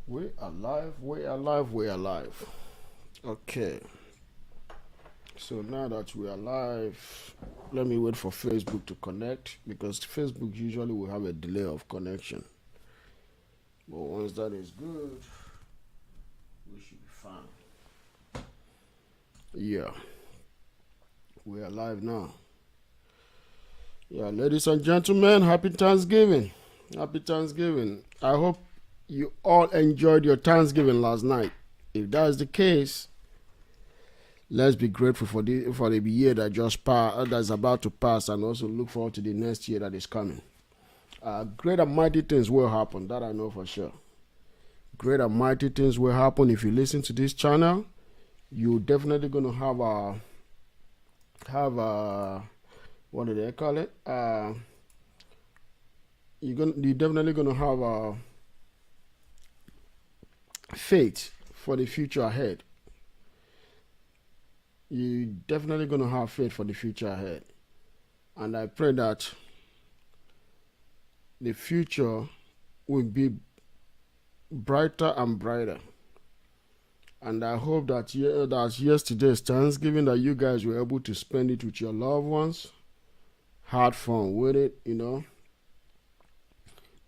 We are live, we are live, we are live. Okay, so now that we are live, let me wait for Facebook to connect because Facebook usually will have a delay of connection. But once that is good, we should be fine. Yeah, we are live now. Yeah, ladies and gentlemen, happy Thanksgiving. Happy Thanksgiving. I hope you all enjoyed your Thanksgiving last night. If that is the case, let's be grateful for the year that that's about to pass, and also look forward to the next year that is coming. Great and mighty things will happen. That I know for sure. Great and mighty things will happen if you listen to this channel. You're definitely gonna have a what do they call it? You're definitely gonna have a faith for the future ahead. You're definitely gonna have faith for the future ahead, and I pray that the future will be brighter and brighter. And I hope that yesterday's Thanksgiving that you guys were able to spend it with your loved ones, had fun with it,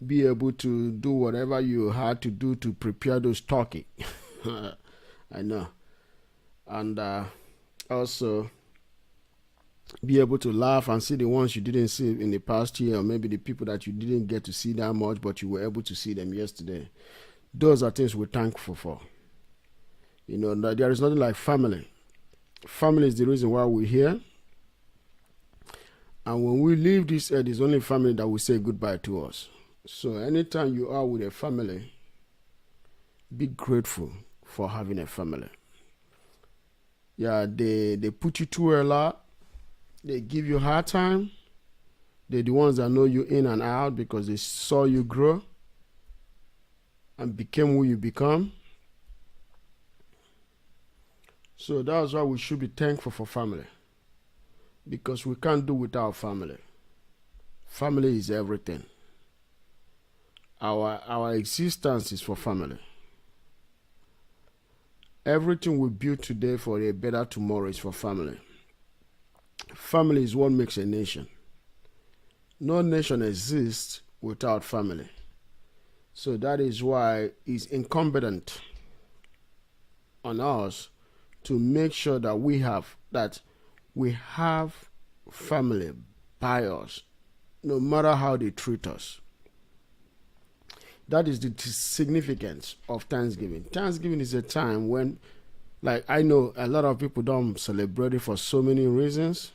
be able to do whatever you had to do to prepare those turkey. I know. And also be able to laugh and see the ones you didn't see in the past year, or maybe the people that you didn't get to see that much, but you were able to see them yesterday. Those are things we're thankful for. There is nothing like family. Family is the reason why we're here. And when we leave this earth, it's only family that will say goodbye to us. So anytime you are with a family, be grateful for having a family. Yeah, they put you through a lot. They give you a hard time. They're the ones that know you in and out because they saw you grow and became who you become. So that's why we should be thankful for family, because we can't do without family. Family is everything. Our existence is for family. Everything we build today for a better tomorrow is for family. Family is what makes a nation. No nation exists without family. So that is why it's incumbent on us to make sure that we have family by us, no matter how they treat us. That is the significance of Thanksgiving. Thanksgiving is a time when, like, I know a lot of people don't celebrate it for so many reasons,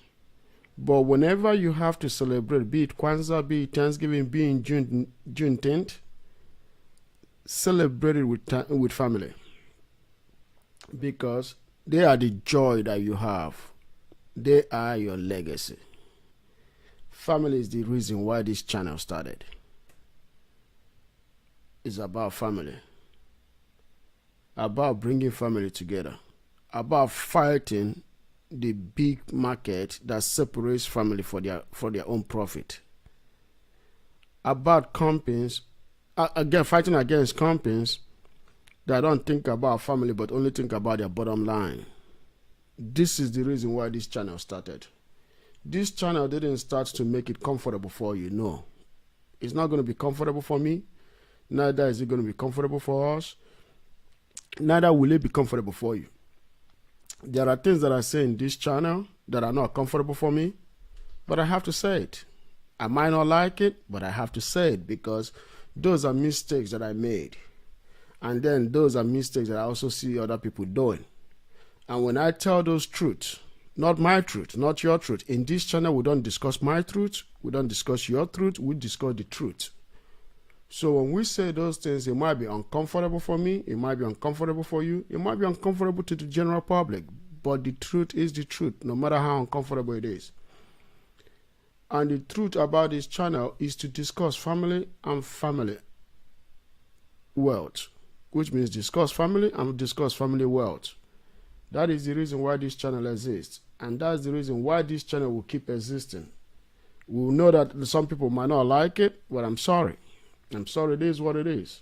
but whenever you have to celebrate, be it Kwanzaa, be it Thanksgiving, be it Juneteenth, celebrate it with family, because they are the joy that you have. They are your legacy. Family is the reason why this channel started. It's about family, about bringing family together, about fighting the big market that separates family for their own profit, about companies, again, fighting against companies that don't think about family but only think about their bottom line. This is the reason why this channel started. This channel didn't start to make it comfortable for you. No, it's not going to be comfortable for me. Neither is it going to be comfortable for us. Neither will it be comfortable for you. There are things that I say in this channel that are not comfortable for me, but I have to say it. I might not like it, but I have to say it, because those are mistakes that I made. And then those are mistakes that I also see other people doing. And when I tell those truths, not my truth, not your truth, in this channel we don't discuss my truth, we don't discuss your truth, we discuss the truth. So when we say those things, it might be uncomfortable for me, it might be uncomfortable for you, it might be uncomfortable to the general public, but the truth is the truth, no matter how uncomfortable it is. And the truth about this channel is to discuss family and family wealth, which means discuss family and discuss family wealth. That is the reason why this channel exists, and that's the reason why this channel will keep existing. We know that some people might not like it, but I'm sorry. I'm sorry, it is what it is.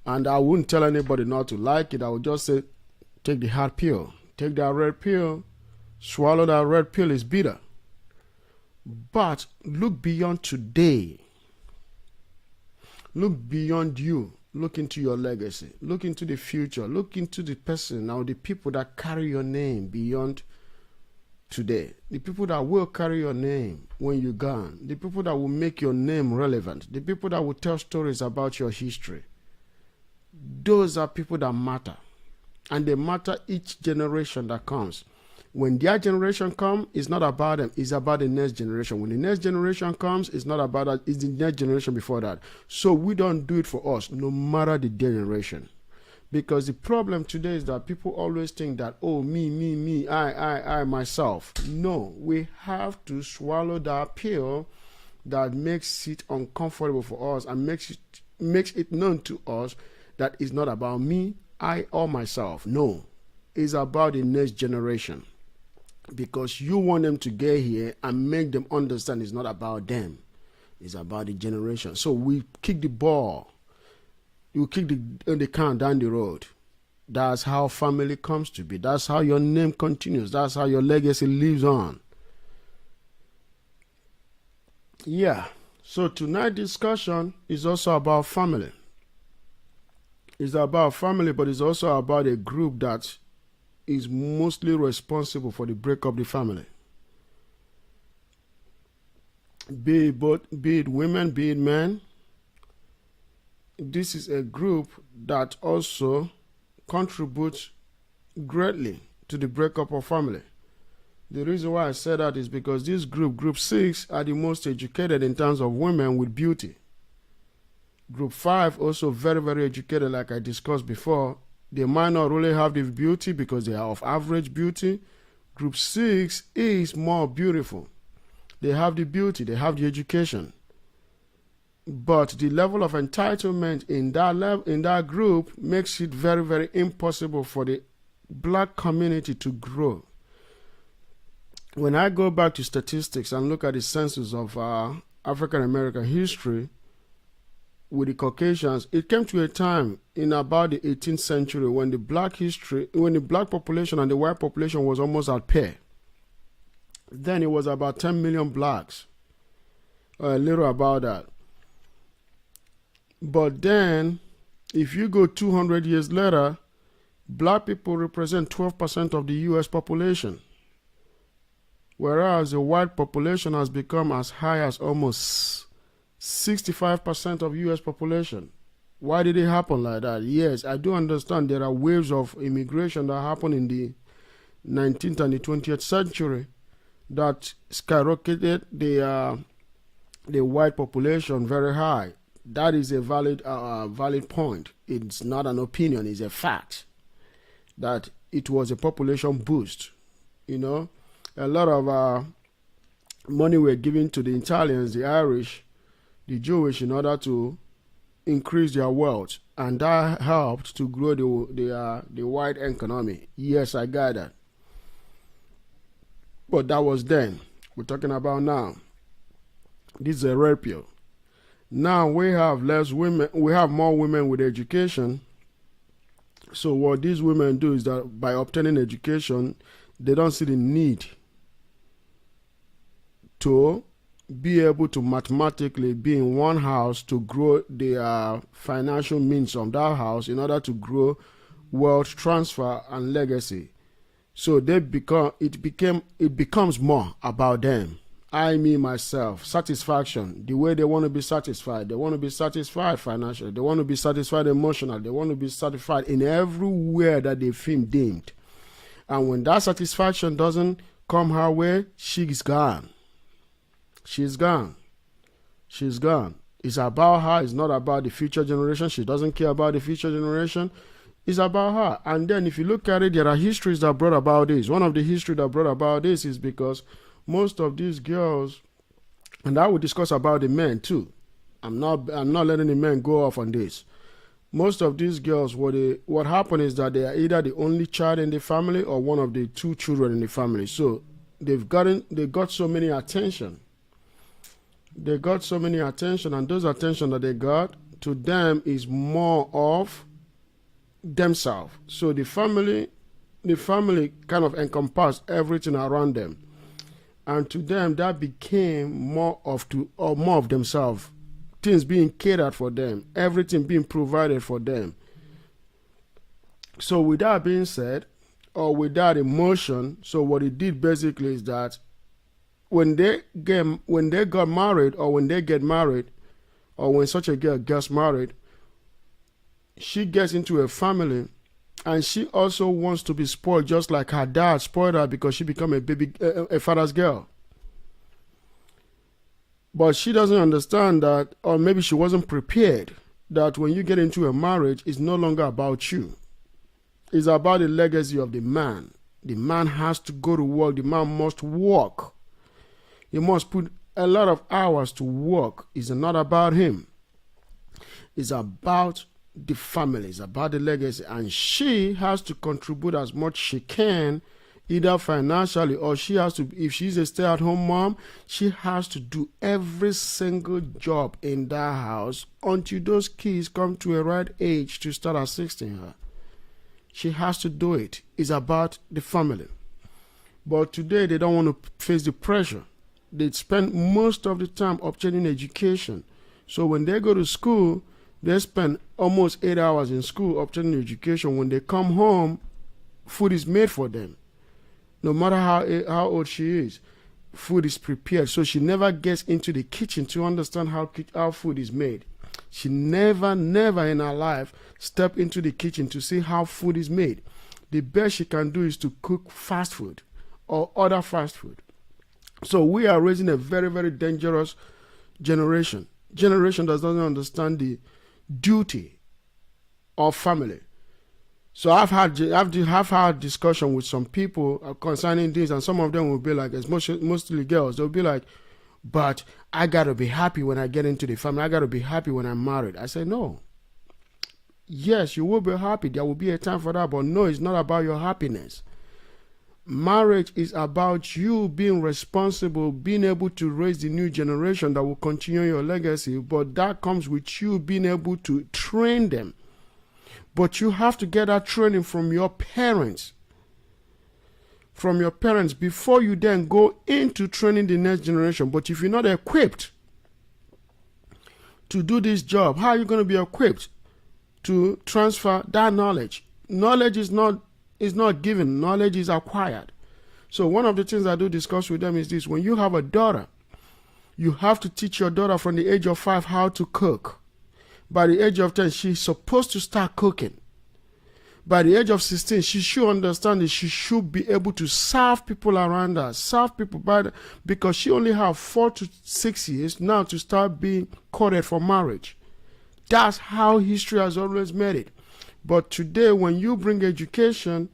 And I wouldn't tell anybody not to like it. I would just say, take the hard pill. Take that red pill. Swallow that red pill. It's bitter. But look beyond today. Look beyond you. Look into your legacy. Look into the future. Look into the person or the people that carry your name beyond today. The people that will carry your name when you're gone. The people that will make your name relevant. The people that will tell stories about your history. Those are people that matter. And they matter each generation that comes. When their generation comes, it's not about them. It's about the next generation. When the next generation comes, it's not about that. It's the next generation before that. So we don't do it for us, no matter the generation. Because the problem today is that people always think that, oh, me, I, myself. No, we have to swallow that pill that makes it uncomfortable for us and makes it known to us that it's not about me, I, or myself. No, it's about the next generation. Because you want them to get here and make them understand it's not about them. It's about the generation. So we kick the ball. You kick the can down the road. That's how family comes to be. That's how your name continues. That's how your legacy lives on. Yeah. So tonight's discussion is also about family. It's about family, but it's also about a group that is mostly responsible for the breakup of the family. Be it women, be it men. This is a group that also contributes greatly to the breakup of family. The reason why I say that is because this group 6, are the most educated in terms of women with beauty. Group 5 also very, very educated, like I discussed before. They might not really have the beauty because they are of average beauty. Group 6 is more beautiful. They have the beauty, they have the education. But the level of entitlement in that group makes it very, very impossible for the black community to grow. When I go back to statistics and look at the census of African American history, with the Caucasians, it came to a time in about the 18th century when the black population and the white population was almost at pair. Then it was about 10 million blacks, or a little about that. But then, if you go 200 years later, black people represent 12% of the U.S. population, whereas the white population has become as high as almost 65% of U.S. population. Why did it happen like that? Yes, I do understand there are waves of immigration that happened in the 19th and the 20th century that skyrocketed the white population very high. That is a valid point. It's not an opinion, it's a fact that it was a population boost. You know, a lot of money were given to the Italians, the Irish, the Jewish in order to increase their wealth, and that helped to grow the white economy. Yes, I got that. But that was then. We're talking about now. This is a red pill. Now we have less women. We have more women with education. So what these women do is that by obtaining education, they don't see the need to be able to mathematically be in one house to grow the financial means of that house in order to grow wealth transfer and legacy. So it becomes more about them. I, me, myself, satisfaction, the way they want to be satisfied. They want to be satisfied financially. They want to be satisfied emotionally. They want to be satisfied in everywhere that they feel deemed. And when that satisfaction doesn't come her way, she's gone. She's gone. She's gone. It's about her. It's not about the future generation. She doesn't care about the future generation. It's about her. And then if you look at it, there are histories that brought about this. One of the history that brought about this is because most of these girls, and I will discuss about the men too. I'm not letting the men go off on this. Most of these girls, what happened is that they are either the only child in the family or one of the two children in the family. So they got so many attention. They got so many attention, and those attention that they got to them is more of themselves. So the family kind of encompassed everything around them, and to them that became more of themselves. Things being catered for them, everything being provided for them. So with that being said, or with that emotion, so what it did basically is that when they got married, or when they get married, or when such a girl gets married, she gets into a family, and she also wants to be spoiled just like her dad spoiled her, because she became a father's girl. But she doesn't understand that, or maybe she wasn't prepared, that when you get into a marriage, it's no longer about you. It's about the legacy of the man. The man has to go to work. The man must work. He must put a lot of hours to work. It's not about him. It's about the family. It's about the legacy. And she has to contribute as much she can, either financially, or she has to, if she's a stay-at-home mom, she has to do every single job in that house until those kids come to a right age to start assisting her. She has to do it. It's about the family. But today they don't want to face the pressure. They spend most of the time obtaining education. So when they go to school, they spend almost 8 hours in school obtaining education. When they come home, food is made for them. No matter how old she is, food is prepared. So she never gets into the kitchen to understand how food is made. She never in her life step into the kitchen to see how food is made. The best she can do is to cook fast food or order fast food. So we are raising a very, very dangerous generation. Generation that doesn't understand the duty of family. So I've had discussion with some people concerning this, and some of them will be like, it's mostly girls, they'll be like, but I gotta be happy when I get into the family. I gotta be happy when I'm married. I say, no. Yes, you will be happy. There will be a time for that, but no, it's not about your happiness. Marriage is about you being responsible, being able to raise the new generation that will continue your legacy, but that comes with you being able to train them. But you have to get that training from your parents. From your parents before you then go into training the next generation. But if you're not equipped to do this job, how are you going to be equipped to transfer that knowledge? Knowledge is not given, knowledge is acquired. So one of the things I do discuss with them is this: when you have a daughter, you have to teach your daughter from the age of 5 how to cook. By the age of 10, she's supposed to start cooking. By the age of 16, she should understand that she should be able to serve people around her, because she only has 4 to 6 years now to start being courted for marriage. That's how history has always made it. But today, when you bring education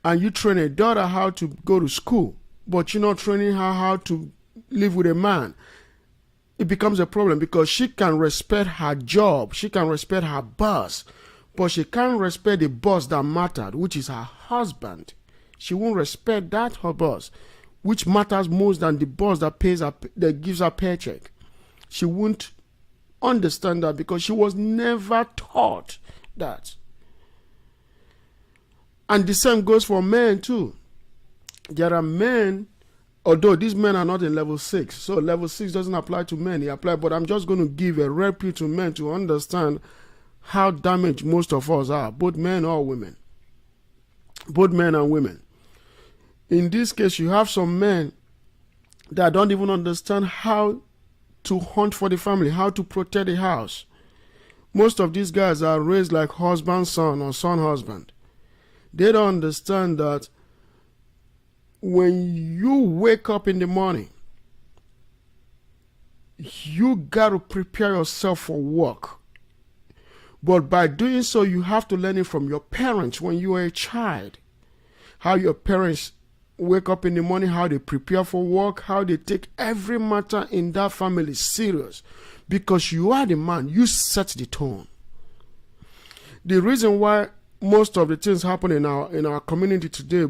and you train a daughter how to go to school, but you're not training her how to live with a man, it becomes a problem, because she can respect her job, she can respect her boss, but she can't respect the boss that mattered, which is her husband. She won't respect her boss, which matters most than the boss that gives her paycheck. She won't understand that because she was never taught that. And the same goes for men too. There are men, although these men are not in level 6, so level 6 doesn't apply to men. But I'm just going to give a repute to men to understand how damaged most of us are, both men or women. Both men and women. In this case, you have some men that don't even understand how to hunt for the family, how to protect the house. Most of these guys are raised like husband, son, or son, husband. They don't understand that when you wake up in the morning, you got to prepare yourself for work. But by doing so, you have to learn it from your parents when you were a child. How your parents wake up in the morning, how they prepare for work, how they take every matter in that family serious. Because you are the man, you set the tone. The reason why most of the things happen in our community today,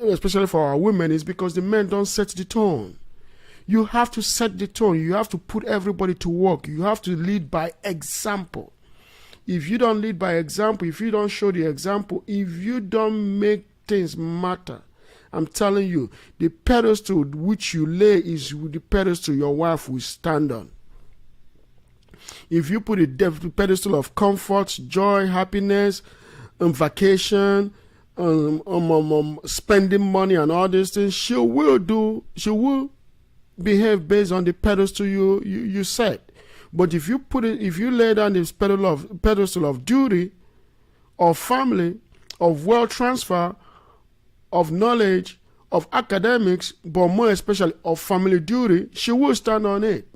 especially for our women, is because the men don't set the tone. You have to set the tone. You have to put everybody to work. You have to lead by example. If you don't lead by example, if you don't show the example, if you don't make things matter, I'm telling you, the pedestal which you lay is the pedestal your wife will stand on. If you put a pedestal of comfort, joy, happiness, vacation, spending money and all these things, she will behave based on the pedestal you set. But if you lay down this pedestal of duty, of family, of wealth transfer, of knowledge, of academics, but more especially of family duty, she will stand on it.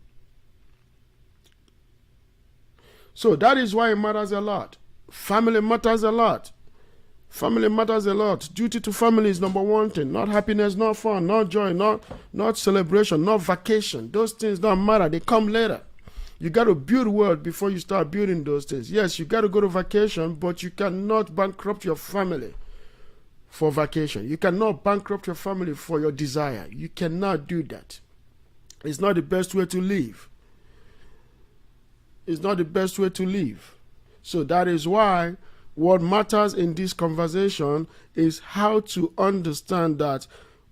So that is why it matters a lot. Family matters a lot. Family matters a lot. Duty to family is number one thing. Not happiness, not fun, not joy, not celebration, not vacation. Those things don't matter. They come later. You got to build wealth before you start building those things. Yes, you got to go to vacation, but you cannot bankrupt your family for vacation. You cannot bankrupt your family for your desire. You cannot do that. It's not the best way to live. It's not the best way to live. So that is why what matters in this conversation is how to understand that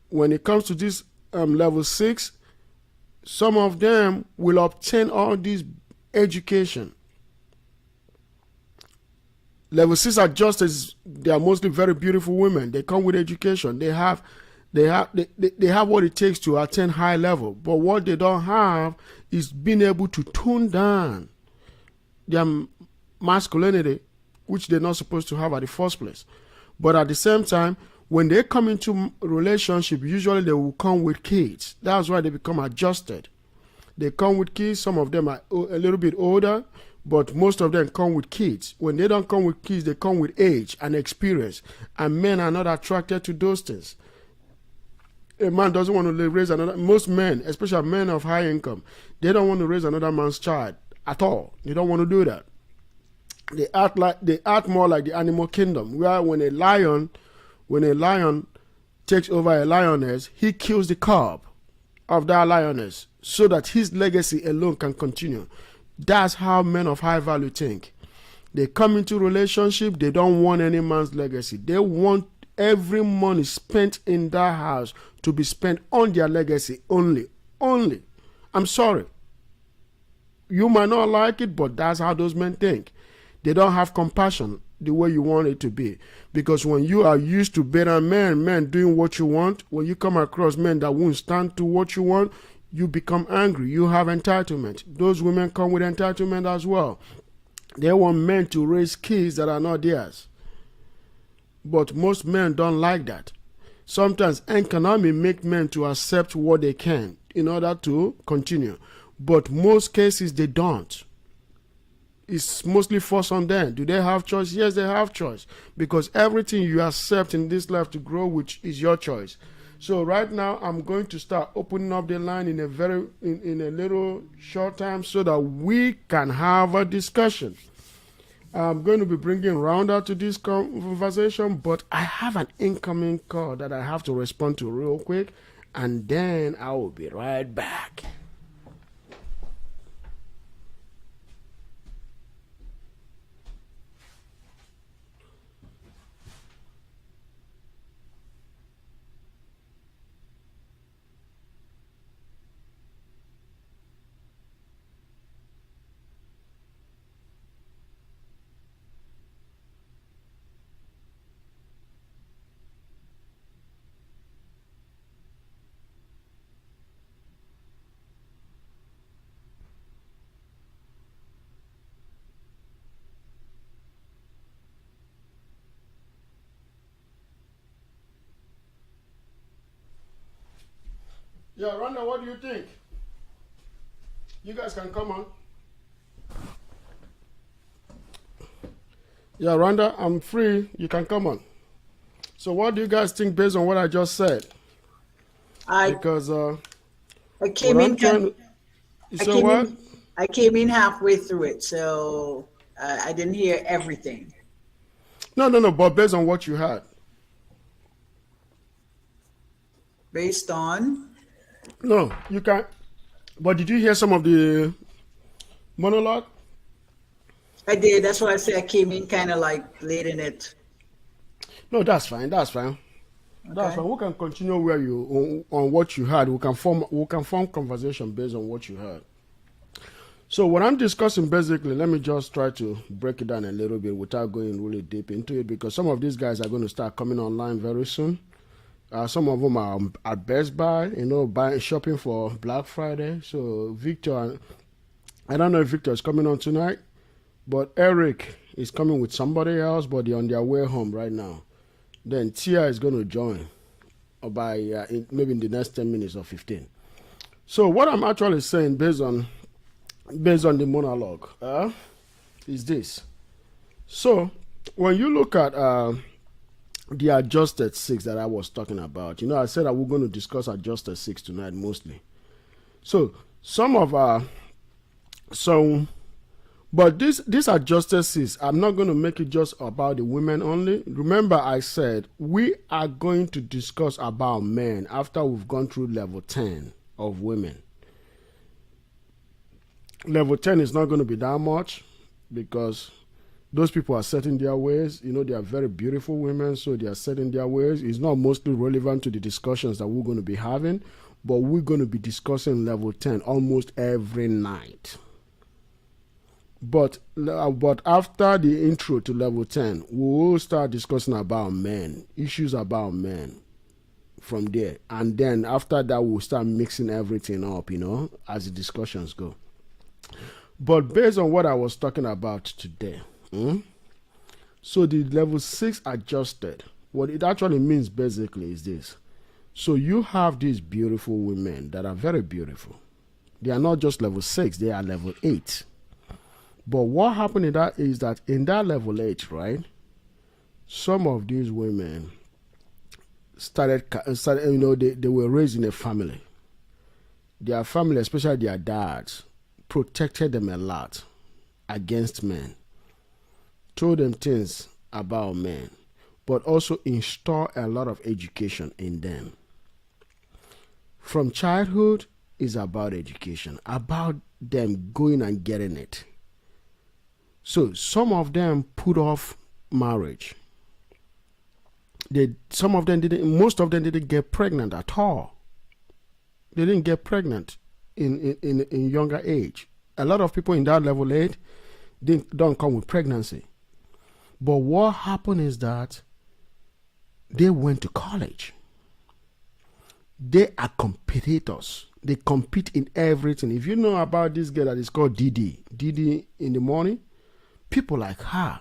when it comes to this level 6, some of them will obtain all this education. Level 6 are just as they are mostly very beautiful women. They come with education. They have what it takes to attain high level. But what they don't have is being able to tone down their masculinity, which they're not supposed to have at the first place. But at the same time, when they come into relationship, usually they will come with kids. That's why they become adjusted. They come with kids. Some of them are a little bit older, but most of them come with kids. When they don't come with kids, they come with age and experience. And men are not attracted to those things. A man doesn't want to raise another. Most men, especially men of high income, they don't want to raise another man's child at all. They don't want to do that. They act more like the animal kingdom, where when a lion takes over a lioness, he kills the cub of that lioness so that his legacy alone can continue. That's how men of high value think. They come into relationship, they don't want any man's legacy. They want every money spent in that house to be spent on their legacy only. I'm sorry. You might not like it, but that's how those men think. They don't have compassion the way you want it to be. Because when you are used to better men doing what you want, when you come across men that won't stand to what you want, you become angry. You have entitlement. Those women come with entitlement as well. They want men to raise kids that are not theirs. But most men don't like that. Sometimes economy make men to accept what they can in order to continue. But most cases they don't. It's mostly forced on them. Do they have choice? Yes, they have choice. Because everything you accept in this life to grow, which is your choice. So right now, I'm going to start opening up the line in a little short time so that we can have a discussion. I'm going to be bringing Rounder to this conversation, but I have an incoming call that I have to respond to real quick, and then I will be right back. Yeah, Rhonda, what do you think? You guys can come on. Yeah, Rhonda, I'm free. You can come on. So what do you guys think based on what I just said? I came in. I came in halfway through it, so I didn't hear everything. No, but based on what you had. Based on? No, you can. But did you hear some of the monologue? I did. That's why I say I came in kind of like late in it. No, that's fine. That's fine. That's Okay. fine. We can continue where you on what you heard. We can form conversation based on what you heard. So what I'm discussing basically, let me just try to break it down a little bit without going really deep into it because some of these guys are going to start coming online very soon. Some of them are at Best Buy, buying shopping for Black Friday. So Victor, I don't know if Victor is coming on tonight, but Eric is coming with somebody else, but they're on their way home right now. Then Tia is going to join by maybe in the next 10 minutes or 15. So what I'm actually saying based on the monologue is this. So when you look at the adjusted six that I was talking about, I said that we're going to discuss adjusted six tonight mostly. So some of but this adjusted six, I'm not going to make it just about the women only. Remember, I said we are going to discuss about men after we've gone through level 10 of women. Level 10 is not going to be that much because those people are set in their ways. They are very beautiful women, so they are set in their ways. It's not mostly relevant to the discussions that we're going to be having, but we're going to be discussing level 10 almost every night. But after the intro to level 10, we will start discussing about men, issues about men from there. And then after that, we'll start mixing everything up, as the discussions go. But based on what I was talking about today, so the level 6 adjusted, what it actually means basically is this. So you have these beautiful women that are very beautiful. They are not just level 6, they are level 8. But what happened in that is that in that level 8, right, some of these women started they were raised in a family. Their family, especially their dads, protected them a lot against men, told them things about men, but also install a lot of education in them. From childhood is about education, about them going and getting it. So some of them put off marriage. Most of them didn't get pregnant at all. They didn't get pregnant in younger age. A lot of people in that level 8 don't come with pregnancy. But what happened is that they went to college. They are competitors. They compete in everything. If you know about this girl that is called Didi in the morning, people like her.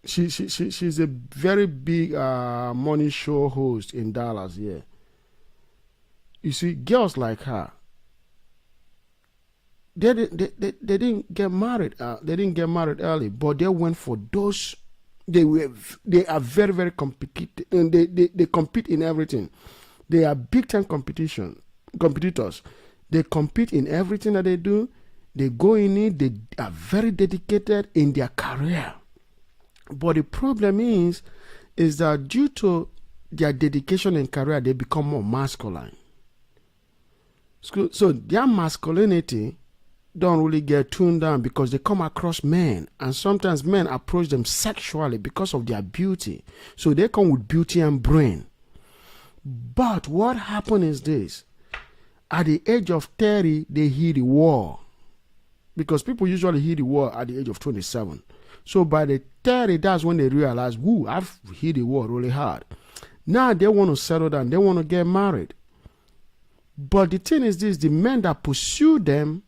She's a very big morning show host in Dallas. Yeah. You see, girls like her, they didn't get married. They didn't get married early, but they went for those. They are very, very competitive, and they compete in everything. They are big time competitors. They compete in everything that they do. They go in it. They are very dedicated in their career. But the problem is that due to their dedication in career, they become more masculine. So their masculinity don't really get tuned down because they come across men, and sometimes men approach them sexually because of their beauty. So they come with beauty and brain. But what happened is this: at the age of 30, they hit the wall, because people usually hit the wall at the age of 27. So by the 30, that's when they realize, woo, I've hit the wall really hard. Now they want to settle down. They want to get married. But the thing is this: the men that pursue them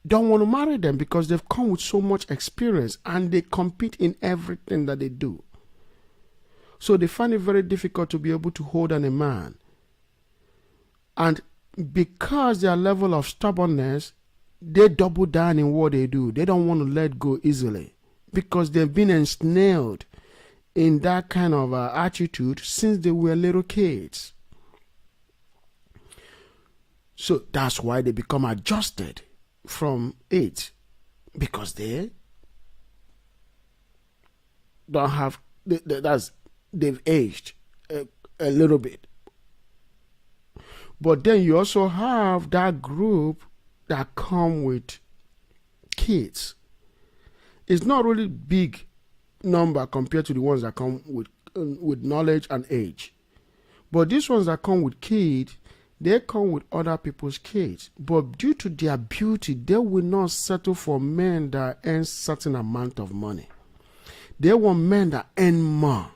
don't want to marry them because they've come with so much experience and they compete in everything that they do. So they find it very difficult to be able to hold on a man. And because their level of stubbornness, they double down in what they do. They don't want to let go easily because they've been ensnared in that kind of attitude since they were little kids. So that's why they become adjusted from 8, because they don't have, they've aged a little bit. But then you also have that group that come with kids. It's not really big number compared to the ones that come with knowledge and age. But these ones that come with kids, they come with other people's kids. But due to their beauty, they will not settle for men that earn certain amount of money. They want men that earn more.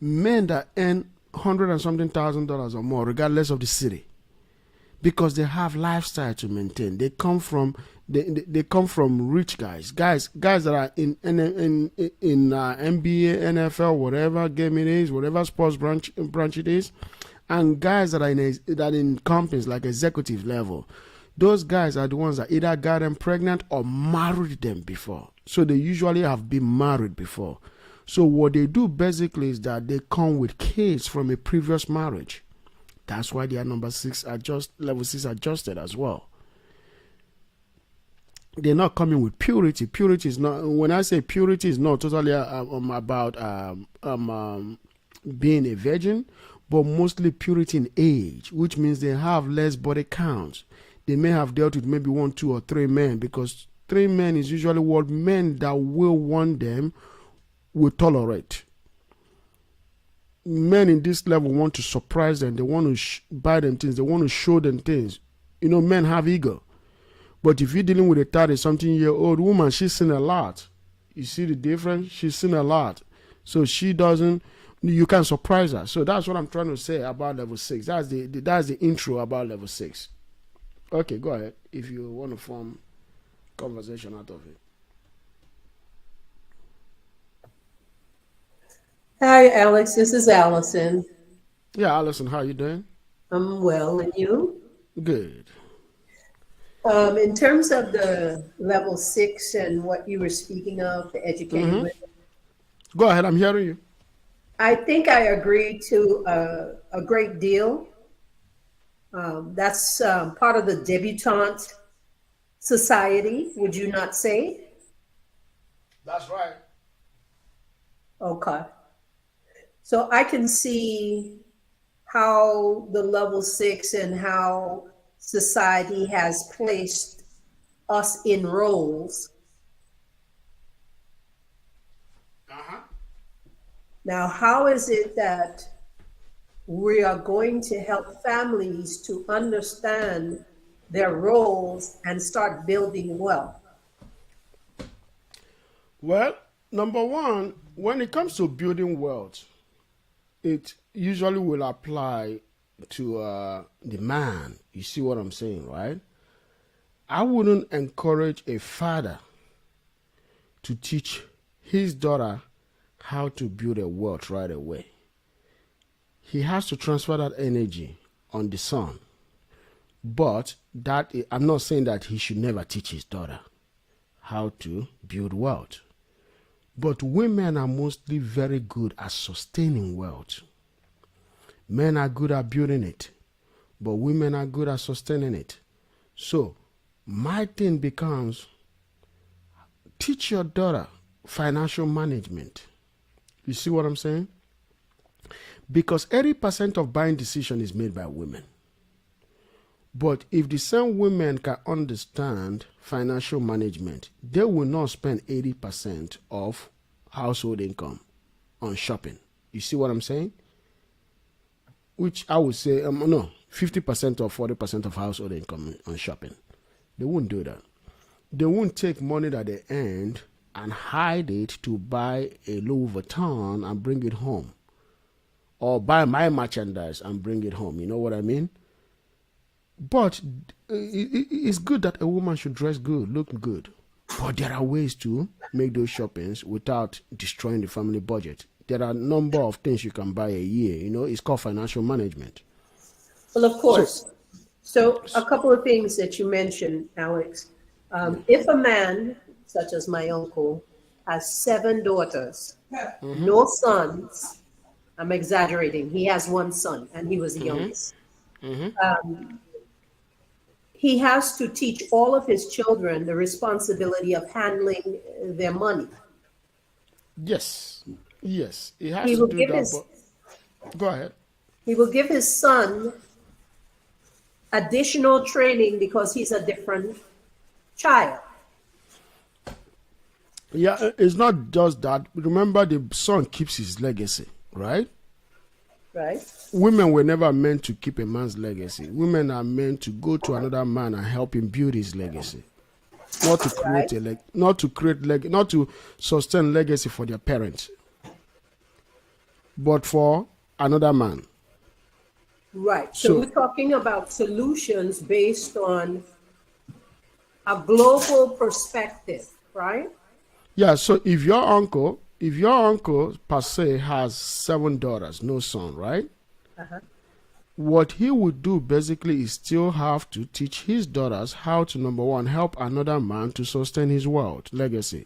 Men that earn $100 and something thousand or more, regardless of the city, because they have lifestyle to maintain. They come from rich guys that are in NBA, NFL, whatever game it is, whatever sports branch it is, and guys that are in companies like executive level. Those guys are the ones that either got them pregnant or married them before. So they usually have been married before. So what they do basically is that they come with kids from a previous marriage. That's why they are level 6 adjusted as well. They're not coming with purity. Purity is not, when I say purity, is not totally about being a virgin, but mostly purity in age, which means they have less body counts. They may have dealt with maybe 1, 2, or 3 men, because 3 men is usually what men that will want them will tolerate. Men in this level want to surprise them. They want to buy them things. They want to show them things. You know, men have ego. But if you're dealing with a 30-something-year-old woman, she's seen a lot. You see the difference? She's seen a lot. So she doesn't, you can surprise her. So that's what I'm trying to say about level 6. That's the intro about level 6. Okay, go ahead if you want to form conversation out of it. Hi, Alex. This is Allison. Yeah, Allison, how you doing? I'm well, and you? Good. In terms of the level 6 and what you were speaking of, the educated women, Go ahead, I'm hearing you. I think I agree to a great deal. That's part of the debutante society, would you not say? That's right. Okay. So I can see how the level 6 and how society has placed us in roles. Now, how is it that we are going to help families to understand their roles and start building wealth? Well, number one, when it comes to building wealth, it usually will apply to the man. You see what I'm saying, right? I wouldn't encourage a father to teach his daughter how to build a wealth right away. He has to transfer that energy on the son. But I'm not saying that he should never teach his daughter how to build wealth. But women are mostly very good at sustaining wealth. Men are good at building it, but women are good at sustaining it. So my thing becomes, teach your daughter financial management. You see what I'm saying? Because 80% of buying decision is made by women. But if the same women can understand financial management, they will not spend 80% of household income on shopping. You see what I'm saying? Which I would say, 50% or 40% of household income on shopping. They wouldn't do that. They won't take money that they earned and hide it to buy a Louis Vuitton and bring it home. Or buy my merchandise and bring it home. You know what I mean? But it's good that a woman should dress good, look good. But there are ways to make those shoppings without destroying the family budget. There are a number of things you can buy a year. You know, it's called financial management. Well, of course. So a couple of things that you mentioned, Alex. If a man, such as my uncle, has 7 daughters, no sons, I'm exaggerating, he has 1 son and he was the youngest. He has to teach all of his children the responsibility of handling their money. Yes. He has He to will do give that. his, But go ahead. he will give his son additional training because he's a different child. Yeah, it's not just that. Remember, the son keeps his legacy, right? Right? Women were never meant to keep a man's legacy. Women are meant to go to another man and help him build his legacy, not to create not to sustain legacy for their parents, but for another man. Right. So So- we're talking about solutions based on a global perspective, right? Yeah. So if your uncle per se has 7 daughters, no son, right? Uh-huh. What he would do basically is still have to teach his daughters how to, number one, help another man to sustain his wealth legacy.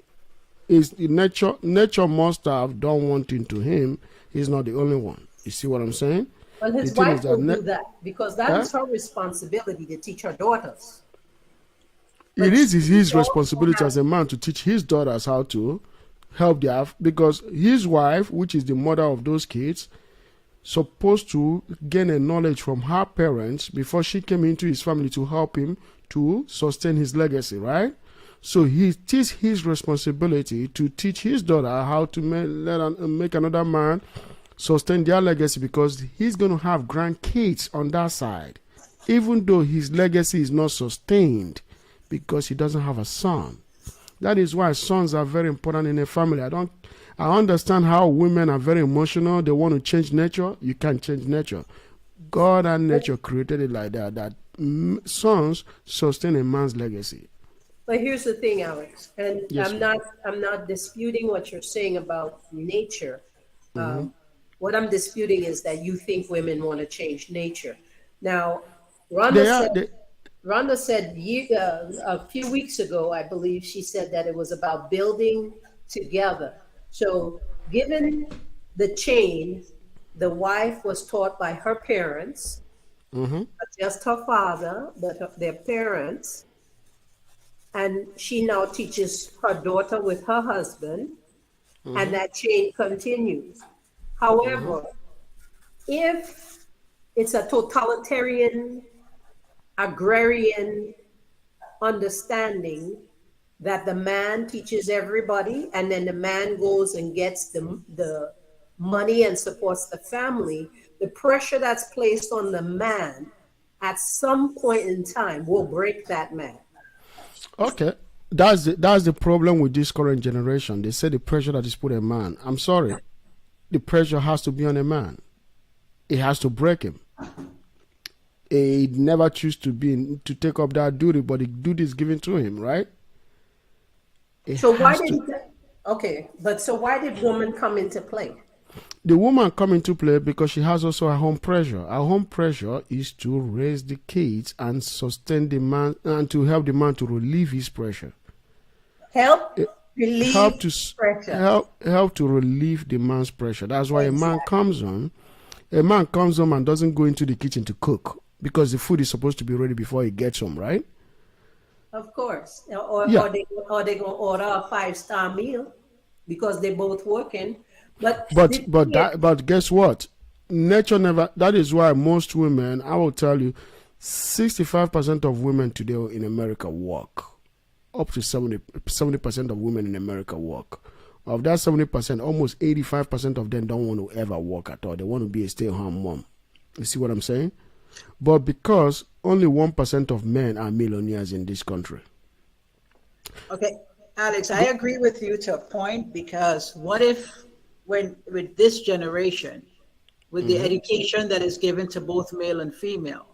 Is nature must have done one thing to him. He's not the only one. You see what I'm saying? Well, his The thing wife is that will do that because that is her responsibility to teach her daughters. It is his also responsibility has- as a man to teach his daughters how to help because his wife, which is the mother of those kids, supposed to gain a knowledge from her parents before she came into his family to help him to sustain his legacy, right? So it is his responsibility to teach his daughter how to make another man sustain their legacy, because he's going to have grandkids on that side, even though his legacy is not sustained because he doesn't have a son. That is why sons are very important in a family. I understand how women are very emotional. They want to change nature. You can't change nature. God and nature created it like that sons sustain a man's legacy. But here's the thing, Alex, and Yes, I'm not disputing what you're saying about nature. What I'm disputing is that you think women want to change nature. Now, Rhonda said a few weeks ago, I believe she said that it was about building together. So, given the chain, the wife was taught by her parents, not just her father, but their parents. And she now teaches her daughter with her husband, and that chain continues. However, if it's a totalitarian, agrarian understanding that the man teaches everybody and then the man goes and gets the money and supports the family, the pressure that's placed on the man at some point in time will break that man. Okay. That's the problem with this current generation. They say the pressure that is put on a man. I'm sorry. The pressure has to be on a man. It has to break him. He never choose to take up that duty, but the duty is given to him, right? So why did woman come into play? The woman come into play because she has also her home pressure. Her home pressure is to raise the kids and sustain the man, and to help the man to relieve his pressure. Help relieve pressure. Help to relieve the man's pressure. That's why a man comes home and doesn't go into the kitchen to cook, because the food is supposed to be ready before he gets home, right? Of course. Or they gonna order a 5-star meal because they're both working. But guess what? Nature never. That is why most women, I will tell you, 65% of women today in America work. Up to 70% of women in America work. Of that 70%, almost 85% of them don't want to ever work at all. They want to be a stay-at-home mom. You see what I'm saying? But because only 1% of men are millionaires in this country. Okay, Alex, I agree with you to a point, because what if with this generation, with the education that is given to both male and female,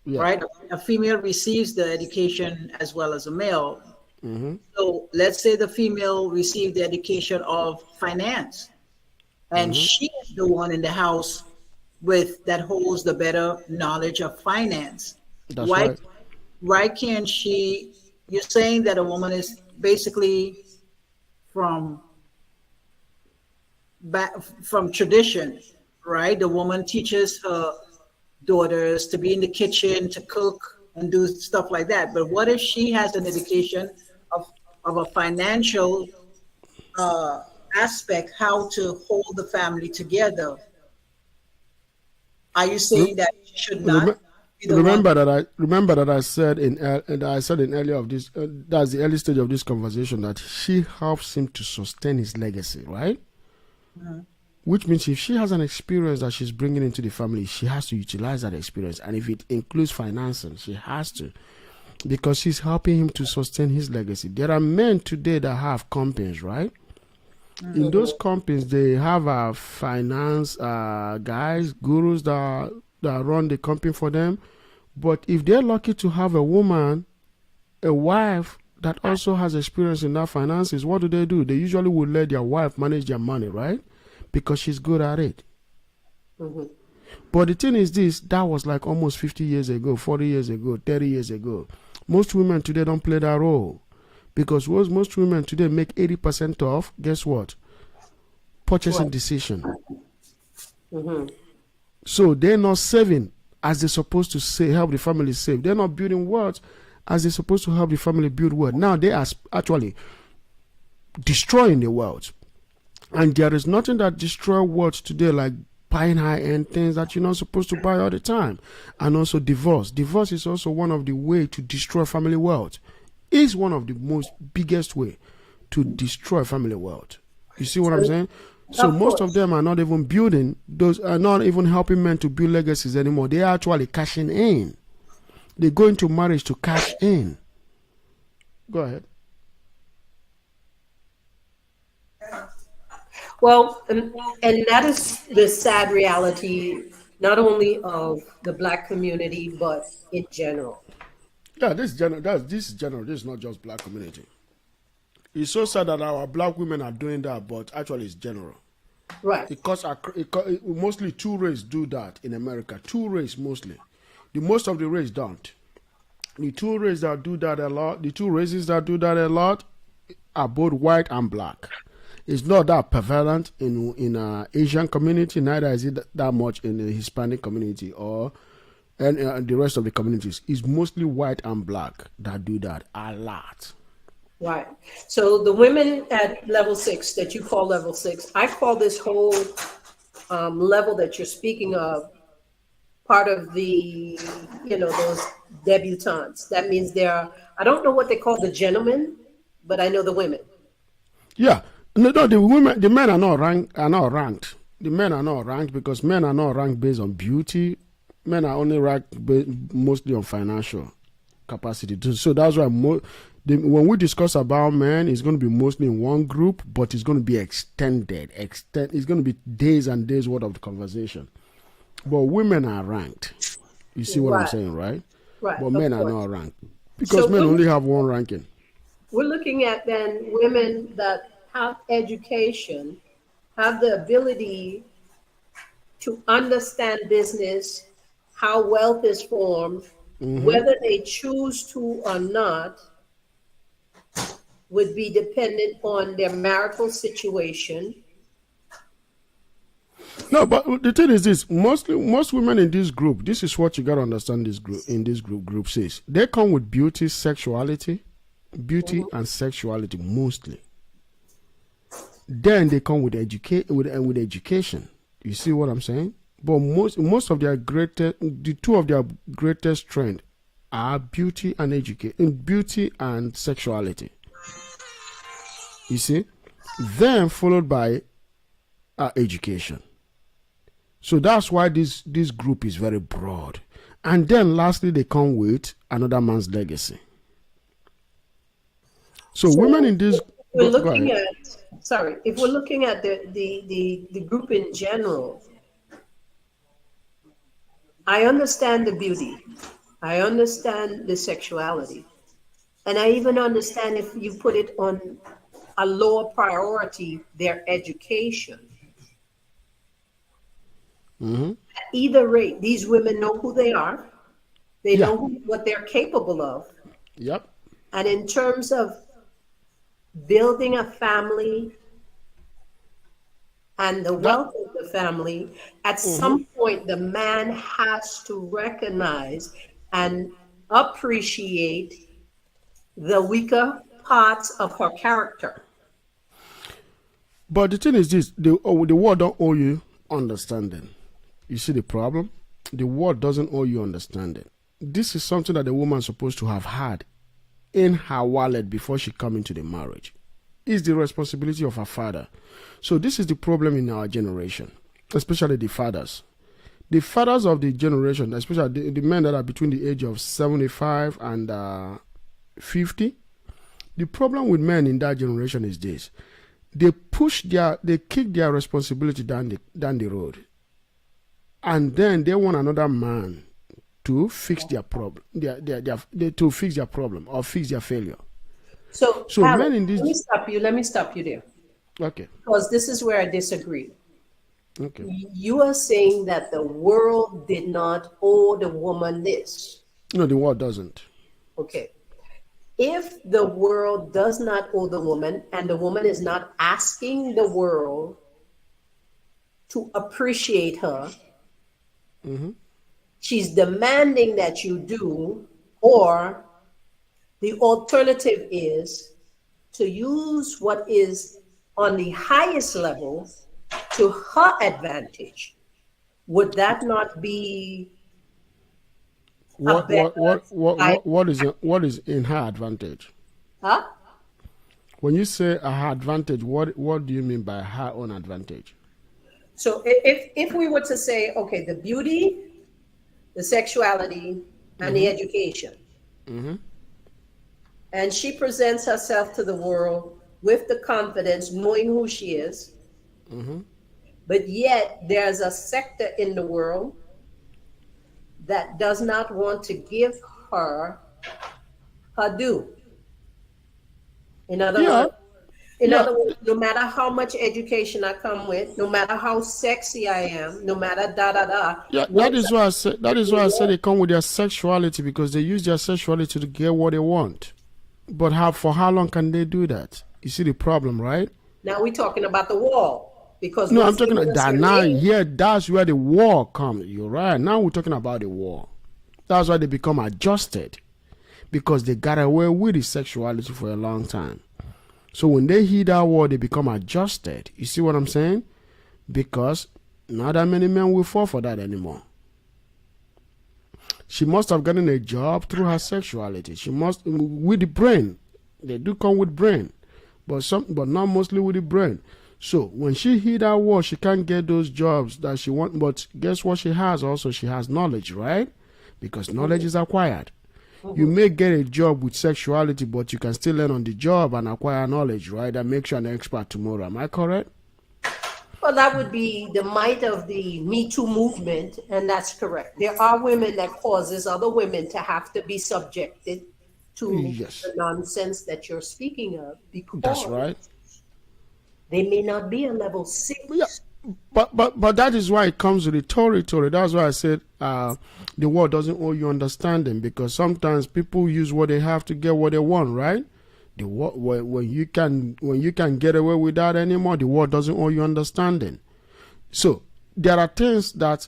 right? A female receives the education as well as a male. So let's say the female received the education of finance, and she is the one in the house that holds the better knowledge of finance. That's right. Why can't she? You're saying that a woman is basically from tradition, right? The woman teaches her daughters to be in the kitchen, to cook and do stuff like that. But what if she has an education of a financial aspect, how to hold the family together? Are you saying that she should not Remember, be the one? remember that I said in earlier of this that's the early stage of this conversation that she helps him to sustain his legacy, right? Which means if she has an experience that she's bringing into the family, she has to utilize that experience, and if it includes financing, she has to, because she's helping him to sustain his legacy. There are men today that have companies, right? In those companies, they have finance guys, gurus that run the company for them. But if they're lucky to have a woman, a wife that also has experience in that finances, what do? They usually will let their wife manage their money, right? Because she's good at it. But the thing is this, that was like almost 50 years ago, 40 years ago, 30 years ago. Most women today don't play that role. Because most women today make 80% of, guess what? Purchasing decision. So they're not saving as they're supposed to say, help the family save. They're not building wealth as they're supposed to help the family build wealth. Now they are actually destroying the wealth. And there is nothing that destroys wealth today like buying high-end things that you're not supposed to buy all the time. And also divorce. Divorce is also one of the ways to destroy family wealth. Is one of the most biggest way to destroy family wealth. You see what I'm saying? So most of them are not even building, those are not even helping men to build legacies anymore. They are actually cashing in. They go into marriage to cash in. Go ahead. Well, and that is the sad reality, not only of the Black community, but in general. Yeah, this is general. This is general. This is not just Black community. It's so sad that our Black women are doing that, but actually it's general. Right. Because mostly two races do that in America. Two races mostly. The most of the race don't. The two races that do that a lot, the two races that do that a lot are both white and black. It's not that prevalent in Asian community, neither is it that much in the Hispanic community or the rest of the communities. It's mostly white and black that do that a lot. Right. So the women at level 6 that you call level 6, I call this whole level that you're speaking of part of the, those debutantes. That means I don't know what they call the gentlemen, but I know the women. Yeah. No, the men are not ranked. The men are not ranked because men are not ranked based on beauty. Men are only ranked mostly on financial capacity too. So that's why when we discuss about men, it's going to be mostly in one group, but it's going to be extended. It's going to be days and days worth of the conversation. But women are ranked. You see what I'm saying, right? Right. But men are not ranked because men only have one ranking. We're looking at then women that have education, have the ability to understand business, how wealth is formed, whether they choose to or not would be dependent on their marital situation. No, but the thing is this: most women in this group, this is what you gotta understand. Group says they come with beauty, and sexuality mostly. Then they come with education. You see what I'm saying? But most of the two of their greatest strength are beauty and sexuality. You see, then followed by education. So that's why this group is very broad. And then lastly, they come with another man's legacy. So women in this. If we're looking at the group in general, I understand the beauty, I understand the sexuality, and I even understand if you put it on a lower priority, their education. At either rate, these women know who they are, they know what they're capable of. Yep. And in terms of building a family and the wealth of the family, at some point the man has to recognize and appreciate the weaker parts of her character. But the thing is this: the world don't owe you understanding. You see the problem? The world doesn't owe you understanding. This is something that the woman is supposed to have had in her wallet before she come into the marriage. It's the responsibility of her father. So this is the problem in our generation, especially the fathers. The fathers of the generation, especially the men that are between the age of 75 and 50, the problem with men in that generation is this: they kick their responsibility down the road, and then they want another man to fix their problem, to fix their problem or fix their failure. So Men Alex, in this, let me stop you there, okay, because this is where I disagree. okay, You are saying that the world did not owe the woman this. no, the world doesn't. Okay. If the world does not owe the woman, and the woman is not asking the world to appreciate her, she's demanding that you do, or the alternative is to use what is on the highest level to her advantage. Would that not be What is in her advantage? huh? When you say her advantage, what do you mean by her own advantage? So if we were to say, okay, the beauty, the sexuality, and the education, and she presents herself to the world with the confidence, knowing who she is, but yet there's a sector in the world that does not want to give her her due. In other words, no matter how much education I come with, no matter how sexy I am, no matter da da da. Yeah, that is why I said they come with their sexuality, because they use their sexuality to get what they want. But for how long can they do that? You see the problem, right? Now we're talking about the wall, because no, I'm talking about that now. Here, that's where the war comes. You're right. Now we're talking about the war. That's why they become adjusted, because they got away with the sexuality for a long time. So when they hit that war, they become adjusted. You see what I'm saying? Because not that many men will fall for that anymore. She must have gotten a job through her sexuality. She must, with the brain. They do come with brain, but not mostly with the brain. So when she hit that wall, she can't get those jobs that she wants. But guess what she has also? She has knowledge, right? Because knowledge is acquired. You may get a job with sexuality, but you can still learn on the job and acquire knowledge, right? That makes you an expert tomorrow. Am I correct? Well, that would be the might of the Me Too movement, and that's correct. There are women that causes other women to have to be subjected to the nonsense that you're speaking of, because that's right. They may not be a level 6. Yeah. But that is why it comes with the territory. That's why I said the world doesn't owe you understanding, because sometimes people use what they have to get what they want, right? When you can get away with that anymore, the world doesn't owe you understanding. So there are things that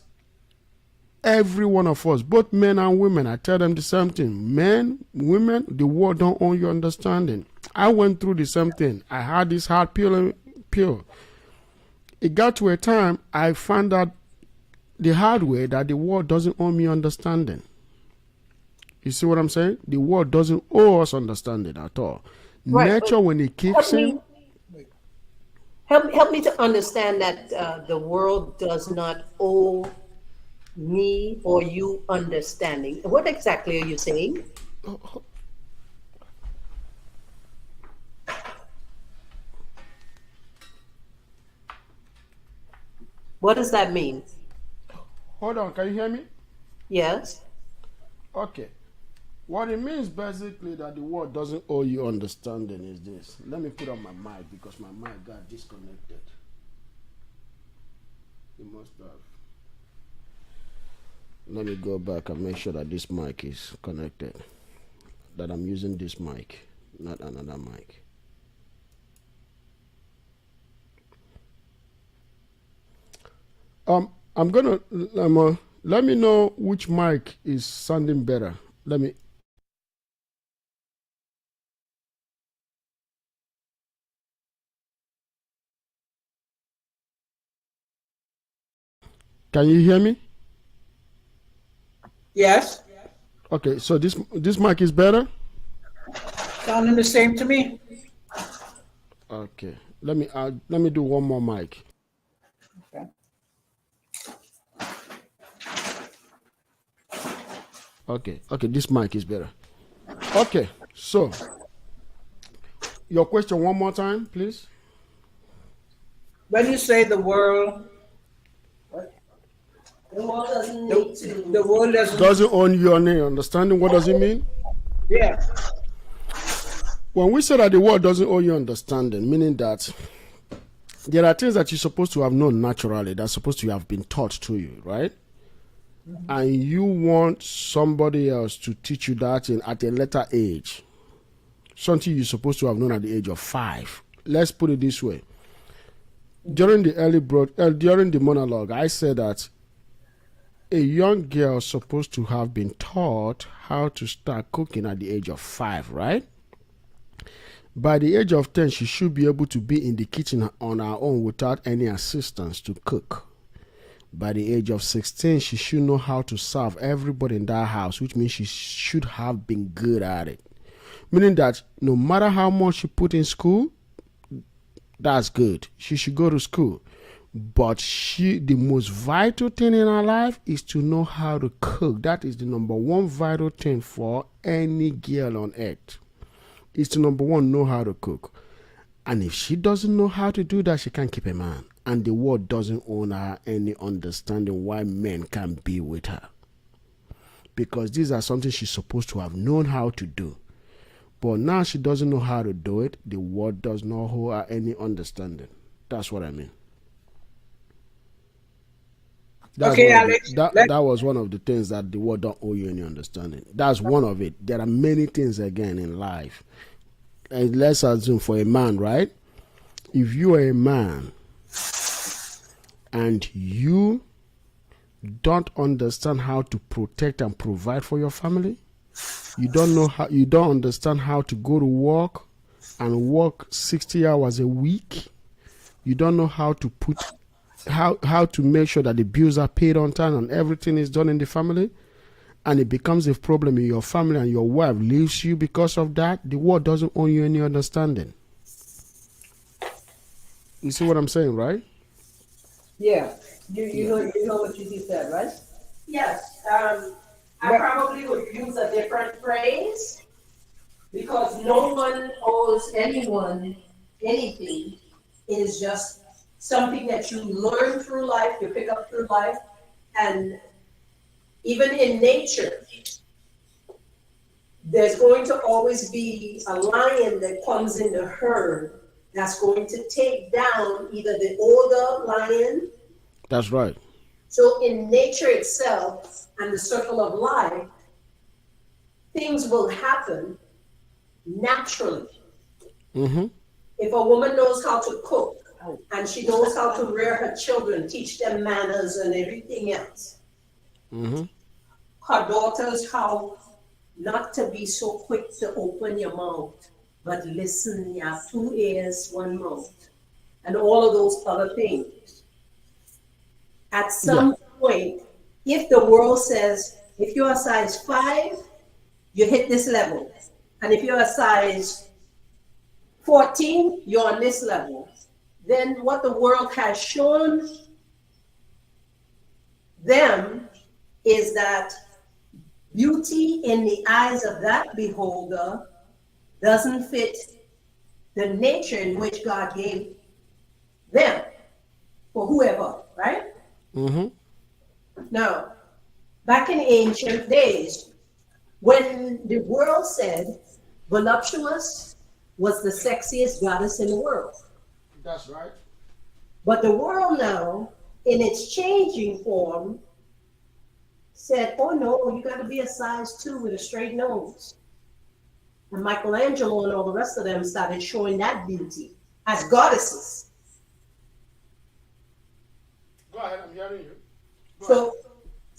every one of us, both men and women, I tell them the same thing. Men, women, the world don't owe you understanding. I went through the same thing. I had this hard pill. It got to a time I found out the hard way that the world doesn't owe me understanding. You see what I'm saying? The world doesn't owe us understanding at all. Right, nature, when it kicks in. Help me to understand that the world does not owe me or you understanding. What exactly are you saying? What does that mean? Hold on, can you hear me? Yes. Okay. What it means basically that the world doesn't owe you understanding is this. Let me put on my mic because my mic got disconnected. It must have. Let me go back and make sure that this mic is connected. That I'm using this mic, not another mic. Let me know which mic is sounding better. Can you hear me? Yes, Okay, so this mic is better. sounding the same to me. Okay, let me do one more mic. Okay. Okay, this mic is better. Okay, so your question one more time, please. When you say the world, The world doesn't need to. the world doesn't, Doesn't own your name. Understanding what does it mean? yeah, When we say that the world doesn't owe you understanding, meaning that there are things that you're supposed to have known naturally, that's supposed to have been taught to you, right? And you want somebody else to teach you that at a later age, something you're supposed to have known at the age of 5. Let's put it this way. During the monologue, I said that a young girl is supposed to have been taught how to start cooking at the age of 5, right? By the age of 10, she should be able to be in the kitchen on her own without any assistance to cook. By the age of 16, she should know how to serve everybody in that house, which means she should have been good at it. Meaning that no matter how much she put in school, that's good. She should go to school. But the most vital thing in her life is to know how to cook. That is the number one vital thing for any girl on earth. Is to number one, know how to cook. And if she doesn't know how to do that, she can't keep a man. And the world doesn't own her any understanding why men can't be with her. Because these are something she's supposed to have known how to do. But now she doesn't know how to do it. The world does not hold her any understanding. That's what I mean. okay, Alex. That was one of the things that the world don't owe you any understanding. That's one of it. There are many things again in life. And let's assume for a man, right? If you are a man and you don't understand how to protect and provide for your family, you don't understand how to go to work and work 60 hours a week, you don't know how to how to make sure that the bills are paid on time and everything is done in the family, and it becomes a problem in your family and your wife leaves you because of that, the world doesn't owe you any understanding. You see what I'm saying, right? Yeah, you know what you just said, right? Yes, I But- probably would use a different phrase because no one owes anyone anything. It is just something that you learn through life, you pick up through life, and even in nature, there's going to always be a lion that comes in the herd that's going to take down either the older lion. That's right. So in nature itself and the circle of life, things will happen naturally. Mm-hmm. If a woman knows how to cook and she knows how to rear her children, teach them manners and everything else, Mm-hmm. her daughters how not to be so quick to open your mouth, but listen, you have 2 ears, 1 mouth, and all of those other things. At some point, if the world says, if you're a size 5, you hit this level. And if you're a size 14, you're on this level. Then what the world has shown them is that beauty in the eyes of that beholder doesn't fit the nature in which God gave them for whoever, right? Mm-hmm. Now, back in ancient days, when the world said voluptuous was the sexiest goddess in the world. That's right. But the world now, in its changing form, said, oh no, you got to be a size 2 with a straight nose. And Michelangelo and all the rest of them started showing that beauty as goddesses. Go ahead, I'm hearing you. So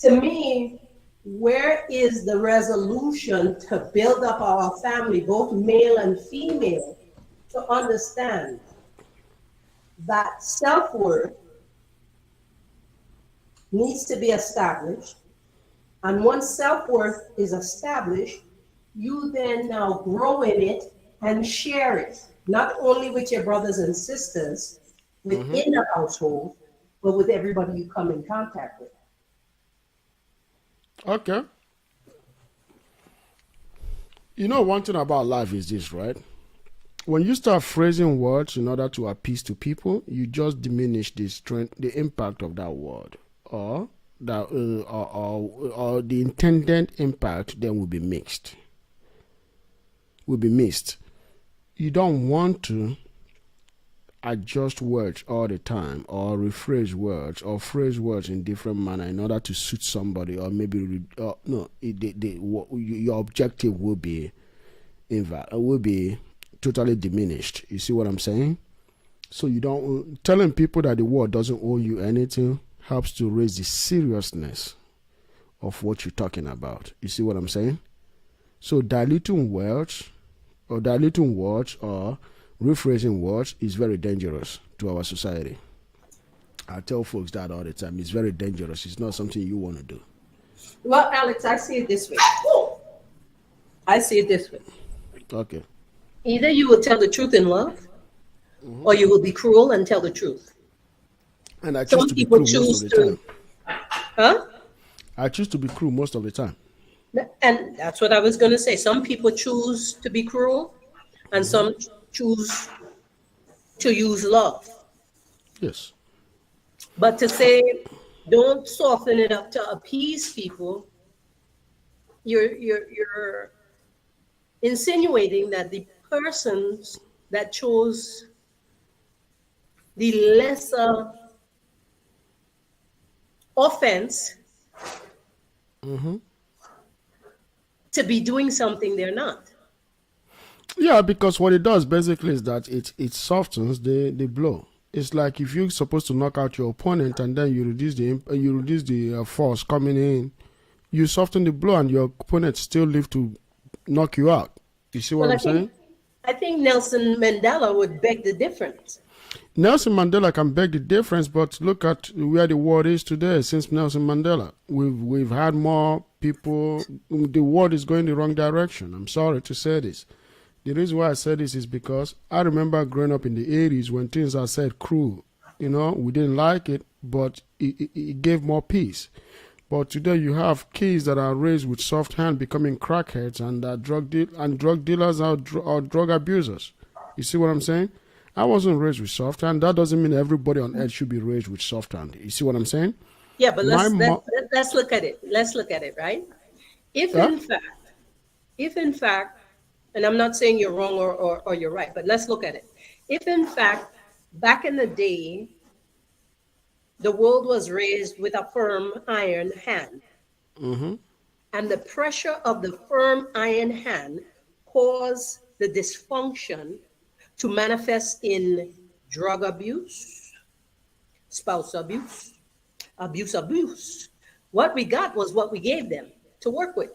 to me, where is the resolution to build up our family, both male and female, to understand that self-worth needs to be established, And once self-worth is established, you then now grow in it and share it, not only with your brothers and sisters within the household, but with everybody you come in contact with. Okay. You know, one thing about life is this, right? When you start phrasing words in order to appease to people, you just diminish the strength, the impact of that word, or that, or the intended impact then will be mixed. Will be missed. You don't want to adjust words all the time, or rephrase words, or phrase words in different manner in order to suit somebody, or maybe your objective will be totally diminished. You see what I'm saying? So you don't telling people that the word doesn't owe you anything helps to raise the seriousness of what you're talking about. You see what I'm saying? So diluting words or rephrasing words is very dangerous to our society. I tell folks that all the time. It's very dangerous. It's not something you want to do. Well, Alex, I see it this way. I see it this way. Okay. Either you will tell the truth in love, or you will be cruel and tell the truth. And I choose Some to be people cruel most choose of the time. Huh? I choose to be cruel most of the time. And that's what I was going to say. Some people choose to be cruel, and some choose to use love. Yes. But to say, don't soften it up to appease people, you're insinuating that the persons that chose the lesser offense to be doing something they're not. Yeah, because what it does basically is that it softens the blow. It's like if you're supposed to knock out your opponent and then you reduce the force coming in, you soften the blow and your opponent still live to knock you out. You see what I'm saying? I think Nelson Mandela would beg the difference. Nelson Mandela can beg the difference, but look at where the world is today since Nelson Mandela. We've had more people. The world is going the wrong direction. I'm sorry to say this. The reason why I say this is because I remember growing up in the 80s when things are said cruel. You know, we didn't like it, but it gave more peace. But today you have kids that are raised with soft hand becoming crackheads and drug dealers or drug abusers. You see what I'm saying? I wasn't raised with soft hand. That doesn't mean everybody on earth should be raised with soft hand. You see what I'm saying? Yeah, but let's look at it. Let's look at it, right? If in fact, and I'm not saying you're wrong or you're right, but let's look at it. If in fact, back in the day, the world was raised with a firm iron hand, and the pressure of the firm iron hand caused the dysfunction to manifest in drug abuse, spouse abuse, abuse. What we got was what we gave them to work with.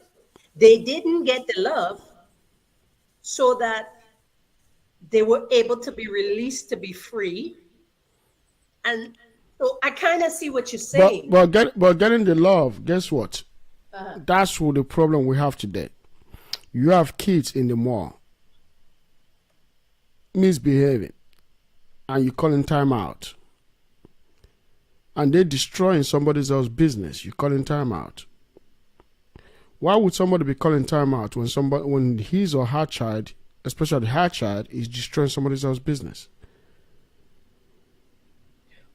They didn't get the love so that they were able to be released to be free. And so I kind of see what you're saying. But getting the love, guess what? That's what the problem we have today. You have kids in the mall misbehaving, and you calling time out, and they're destroying somebody else's business. You calling time out. Why would somebody be calling time out when his or her child, especially her child, is destroying somebody else's business?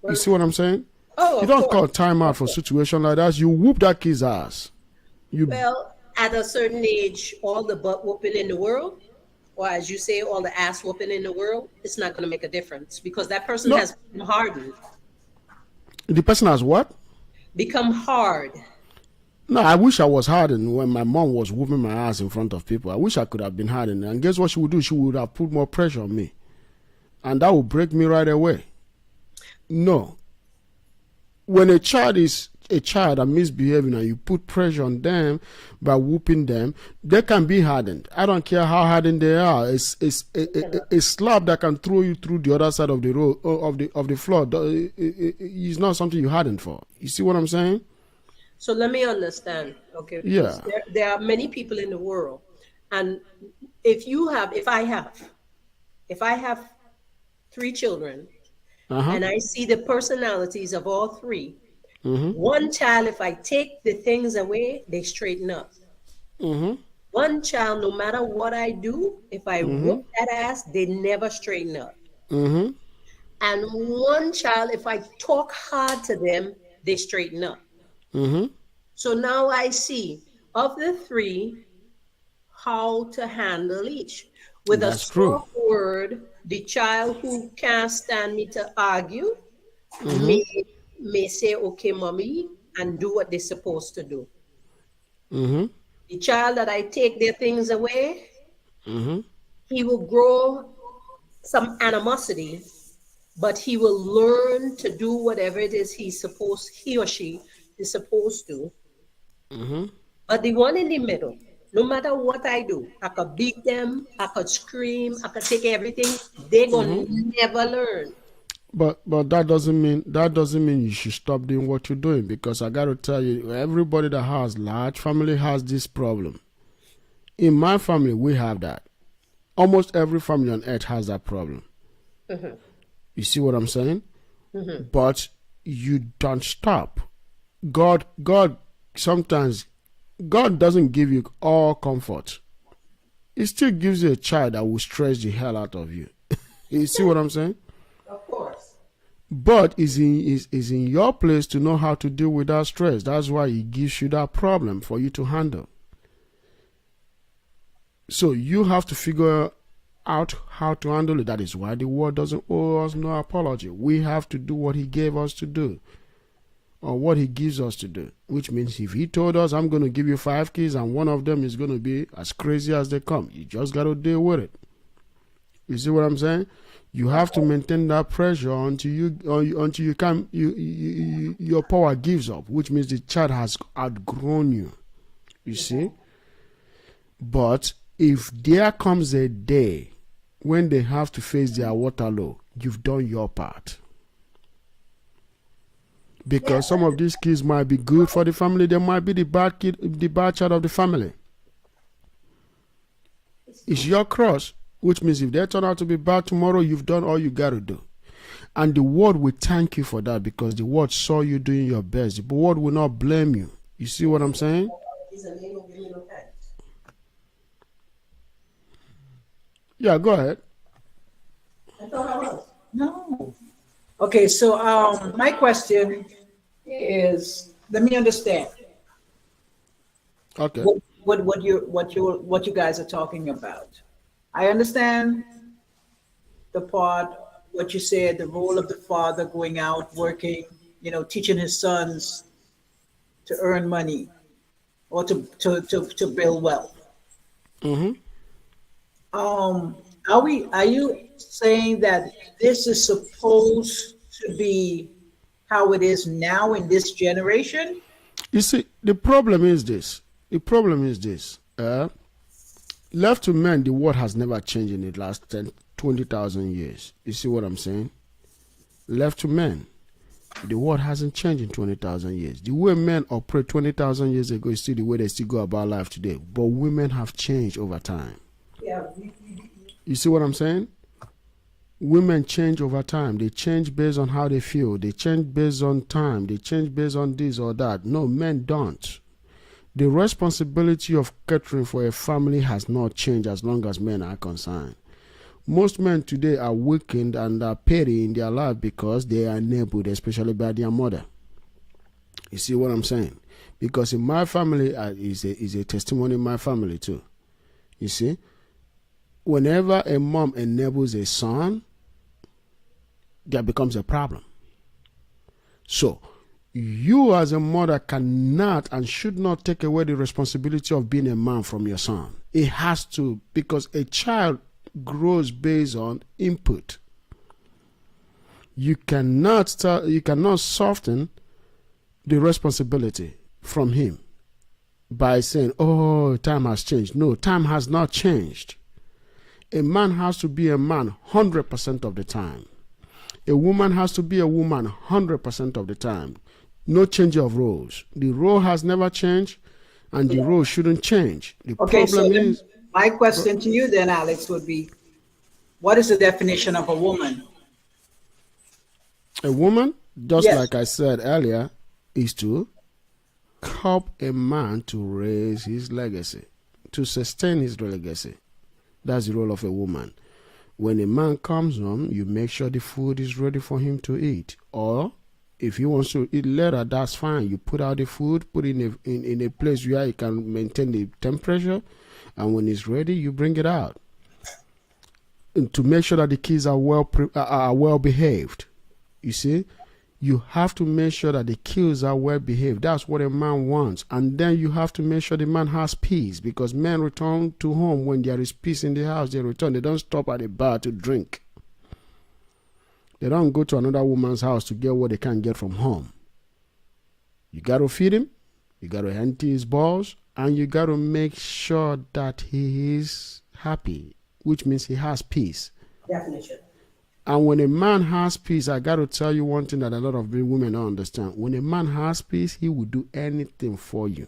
You see what I'm saying? You don't call time out for a situation like that. You whoop that kid's ass. Well, at a certain age, all the butt whooping in the world, or as you say, all the ass whooping in the world, it's not going to make a difference because that person has become hardened. The person has what? Become hard. No, I wish I was hardened when my mom was whooping my ass in front of people. I wish I could have been hardened. And guess what she would do? She would have put more pressure on me. And that would break me right away. No. When a child is a child and misbehaving and you put pressure on them by whooping them, they can be hardened. I don't care how hardened they are. It's a slap that can throw you through the other side of the road of the floor. It's not something you hardened for. You see what I'm saying? So let me understand, okay? Yeah. Because there are many people in the world, and if I have 3 children, Uh-huh. and I see the personalities of all three, Mm-hmm. one child, if I take the things away, they straighten up. Mm-hmm. One child, no matter what I do, if I Mm-hmm. whoop that ass, they never straighten up. Mm-hmm. And one child, if I talk hard to them, they straighten up. Mm-hmm. So now I see of the three how to handle each. With a That's true. soft word, the child who can't stand me to argue Mm-hmm. may say, okay, mommy, and do what they're supposed to do. Mm-hmm. The child that I take their things away, Mm-hmm. he will grow some animosity, but he will learn to do whatever it is he or she is supposed to. Mm-hmm. But the one in the middle, no matter what I do, I could beat them, I could scream, I could take everything, they're gonna never learn. But that doesn't mean you should stop doing what you're doing, because I gotta tell you, everybody that has large family has this problem. In my family, we have that. Almost every family on earth has that problem. You see what I'm saying? But you don't stop. God sometimes, God doesn't give you all comfort. He still gives you a child that will stress the hell out of you. You see what I'm saying? Of course. But is in your place to know how to deal with that stress. That's why he gives you that problem for you to handle. So you have to figure out how to handle it. That is why the world doesn't owe us no apology. We have to do what he gave us to do, or what he gives us to do. Which means if he told us, I'm going to give you 5 kids and one of them is going to be as crazy as they come, you just got to deal with it. You see what I'm saying? You have to maintain that pressure until your power gives up, which means the child has outgrown you. You see? But if there comes a day when they have to face their Waterloo, you've done your part. Because some of these kids might be good for the family, they might be the bad kid, the bad child of the family. It's your cross, which means if they turn out to be bad tomorrow, you've done all you got to do. And the world will thank you for that, because the world saw you doing your best. The world will not blame you. You see what I'm saying? Yeah, go ahead. No. Okay, so my question is, let me understand Okay. what you guys are talking about. I understand the part, what you said, the role of the father going out working, teaching his sons to earn money or to build wealth. Mm-hmm. Are you saying that this is supposed to be how it is now in this generation? You see, the problem is this. Left to men, the world has never changed in the last 10, 20,000 years. You see what I'm saying? Left to men, the world hasn't changed in 20,000 years. The way men operate 20,000 years ago is still the way they still go about life today. But women have changed over time. Yeah. You see what I'm saying? Women change over time. They change based on how they feel. They change based on time. They change based on this or that. No, men don't. The responsibility of catering for a family has not changed as long as men are concerned. Most men today are weakened and are petty in their life because they are enabled, especially by their mother. You see what I'm saying? Because in my family, is a testimony in my family too. You see? Whenever a mom enables a son, there becomes a problem. So, you as a mother cannot and should not take away the responsibility of being a man from your son. It has to, because a child grows based on input. You cannot soften the responsibility from him by saying, oh, time has changed. No, time has not changed. A man has to be a man 100% of the time. A woman has to be a woman 100% of the time. No change of roles. The role has never changed, and the role shouldn't change. The Okay, so problem then is my question to you then, Alex, would be, what is the definition of a woman? a woman, just Yes. like I said earlier, is to help a man to raise his legacy, to sustain his legacy. That's the role of a woman. When a man comes home, you make sure the food is ready for him to eat. Or if he wants to eat later, that's fine. You put out the food, put it in a place where he can maintain the temperature, and when it's ready, you bring it out. And to make sure that the kids are well behaved. You see, you have to make sure that the kids are well behaved. That's what a man wants. And then you have to make sure the man has peace, because men return to home when there is peace in the house. They return. They don't stop at a bar to drink. They don't go to another woman's house to get what they can't get from home. You got to feed him. You got to empty his balls. And you got to make sure that he is happy, which means he has peace. Definition. And when a man has peace, I got to tell you one thing that a lot of women don't understand. When a man has peace, he will do anything for you.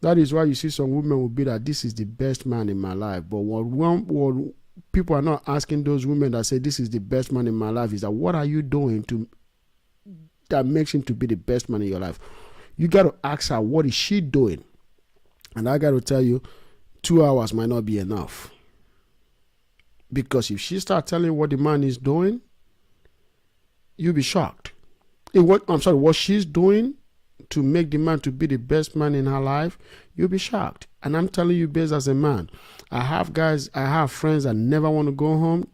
That is why you see some women will be that this is the best man in my life. But what people are not asking those women that say this is the best man in my life is that what are you doing that makes him to be the best man in your life? You got to ask her, what is she doing? And I got to tell you, 2 hours might not be enough. Because if she starts telling you what the man is doing, you'll be shocked. What she's doing to make the man to be the best man in her life, you'll be shocked. And I'm telling you, based as a man, I have friends that never want to go home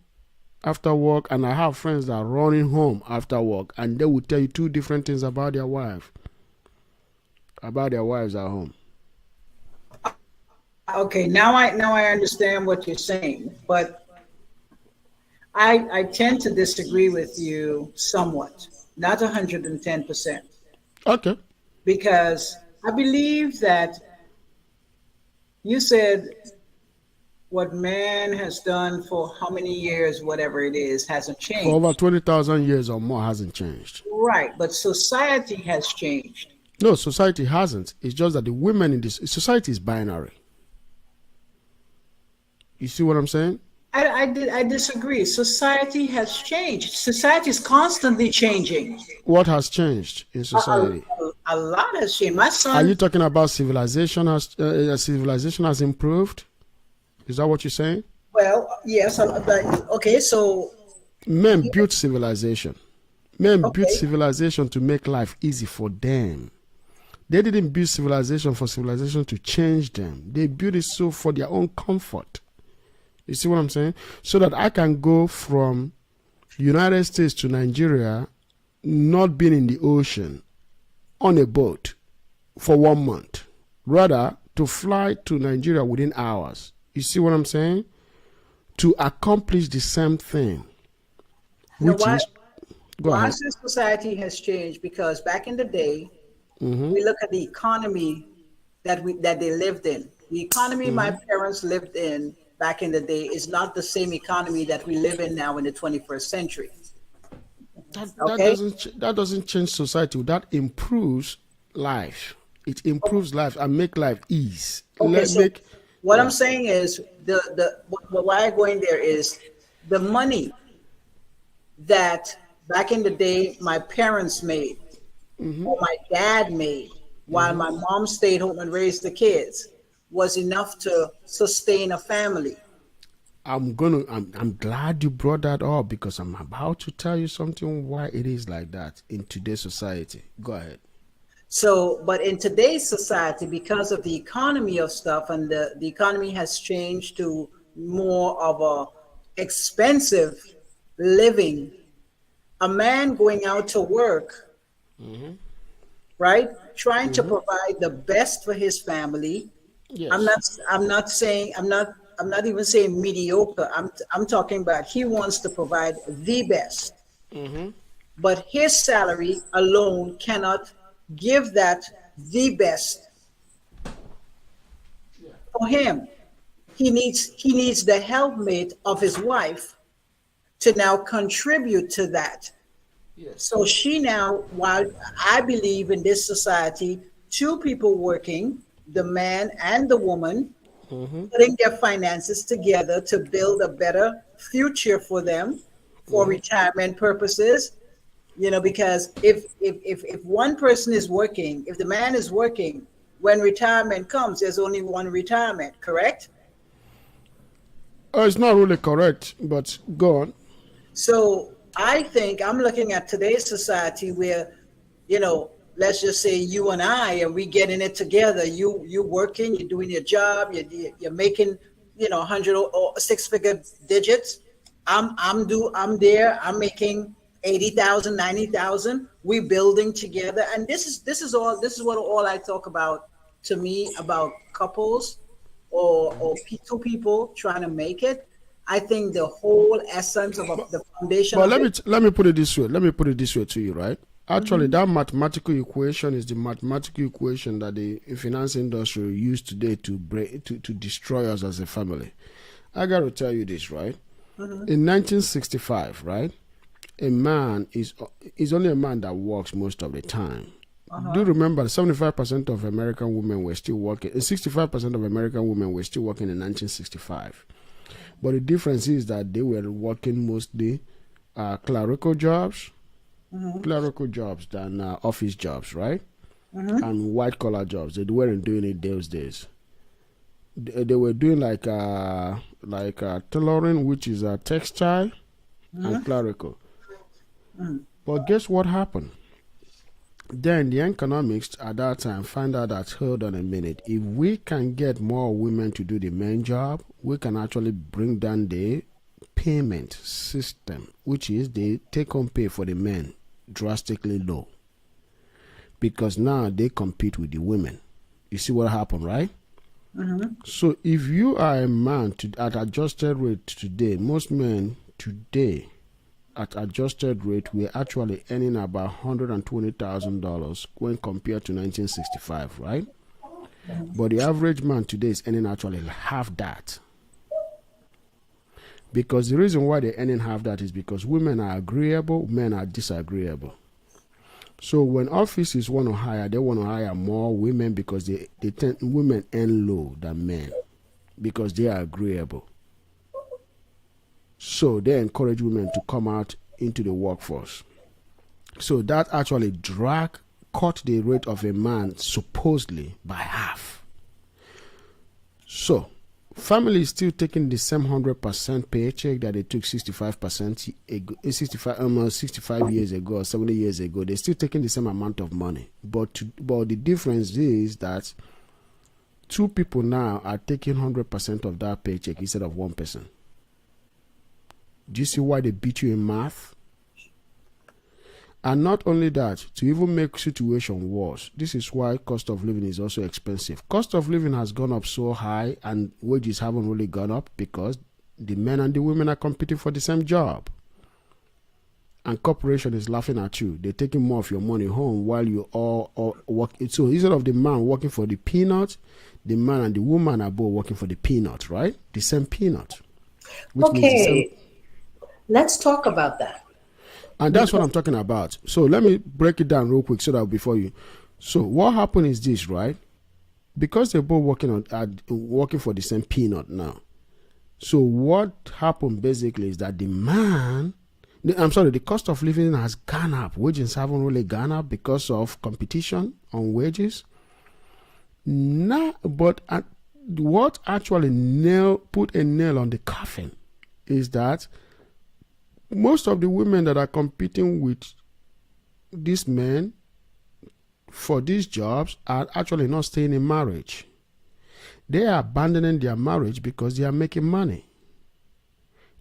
after work, and I have friends that are running home after work, and they will tell you two different things about their wives at home. Okay, now I understand what you're saying, but I tend to disagree with you somewhat, not 110%. Okay. Because I believe that you said what man has done for how many years, whatever it is, hasn't changed. For over 20,000 years or more hasn't changed. Right, but society has changed. No, society hasn't. It's just that the women in this society is binary. You see what I'm saying? I disagree. Society has changed. Society is constantly changing. What has changed in society? A lot has changed. My son. Are you talking about civilization has improved? Is that what you're saying? Well, yes. But, okay, so. Men built civilization. Men Okay. built civilization to make life easy for them. They didn't build civilization for civilization to change them. They built it so for their own comfort. You see what I'm saying? So that I can go from United States to Nigeria, not being in the ocean, on a boat for 1 month. Rather, to fly to Nigeria within hours. You see what I'm saying? To accomplish the same thing. Which is, go Why ahead. society has changed? Because back in the day, we look at the economy that they lived in. The economy my parents lived in back in the day is not the same economy that we live in now in the 21st century. Okay. That doesn't change society. That improves life. It improves life and make life ease. Okay, so what I'm saying is why I go in there is the money that back in the day my parents made, or my dad made, while my mom stayed home and raised the kids, was enough to sustain a family. I'm glad you brought that up, because I'm about to tell you something why it is like that in today's society. Go ahead. So, but in today's society, because of the economy of stuff, and the economy has changed to more of a expensive living, a man going out to work, right, trying to provide the best for his family. Yes. I'm not even saying mediocre. I'm talking about he wants to provide the best. But his salary alone cannot give that the best for him. He needs the helpmate of his wife to now contribute to that. So she now, while I believe in this society, two people working, the man and the woman, putting their finances together to build a better future for them for retirement purposes. Because if one person is working, if the man is working, when retirement comes, there's only one retirement, correct? It's not really correct, but go on. So I think I'm looking at today's society where, let's just say you and I, and we getting it together. You working, you're doing your job, you're making, 100 or six-figure digits. I'm there. I'm making 80,000, 90,000. We building together, and this is what all I talk about to me about couples or two people trying to make it. I think the whole essence of the foundation But of let me put it this way. Let me put it this way to you, right? Actually, that mathematical equation is the mathematical equation that the finance industry use today to destroy us as a family. I got to tell you this, right? In 1965, right, a man is only a man that works most of the time. Do you remember 75% of American women were still working? 65% of American women were still working in 1965. But the difference is that they were working mostly clerical jobs, than office jobs, right? And white collar jobs. They weren't doing it those days. They were doing like tailoring, which is a textile, and clerical. But guess what happened? Then the economics at that time find out that, hold on a minute, if we can get more women to do the main job, we can actually bring down the payment system, which is the take-home pay for the men, drastically low. Because now they compete with the women. You see what happened, right? So if you are a man at adjusted rate today, most men today at adjusted rate, we're actually earning about $120,000 when compared to 1965, right? But the average man today is earning actually half that. Because the reason why they're earning half that is because women are agreeable, men are disagreeable. So when offices want to hire, they want to hire more women because women earn low than men because they are agreeable. So they encourage women to come out into the workforce. So that actually cut the rate of a man supposedly by half. So family is still taking the same 100% paycheck that they took 65% ago, 65 years ago or 70 years ago. They're still taking the same amount of money. But the difference is that two people now are taking 100% of that paycheck instead of one person. Do you see why they beat you in math? And not only that, to even make situation worse, this is why cost of living is also expensive. Cost of living has gone up so high and wages haven't really gone up because the men and the women are competing for the same job. And corporation is laughing at you. They're taking more of your money home while you all work. So instead of the man working for the peanut, the man and the woman are both working for the peanut, right? The same peanut. Which means the same. Let's talk about that. And that's what I'm talking about. So let me break it down real quick so that before you. So what happened is this, right? Because they're both working for the same peanut now. So what happened basically is that the cost of living has gone up. Wages haven't really gone up because of competition on wages. But what actually put a nail on the coffin is that most of the women that are competing with these men for these jobs are actually not staying in marriage. They are abandoning their marriage because they are making money.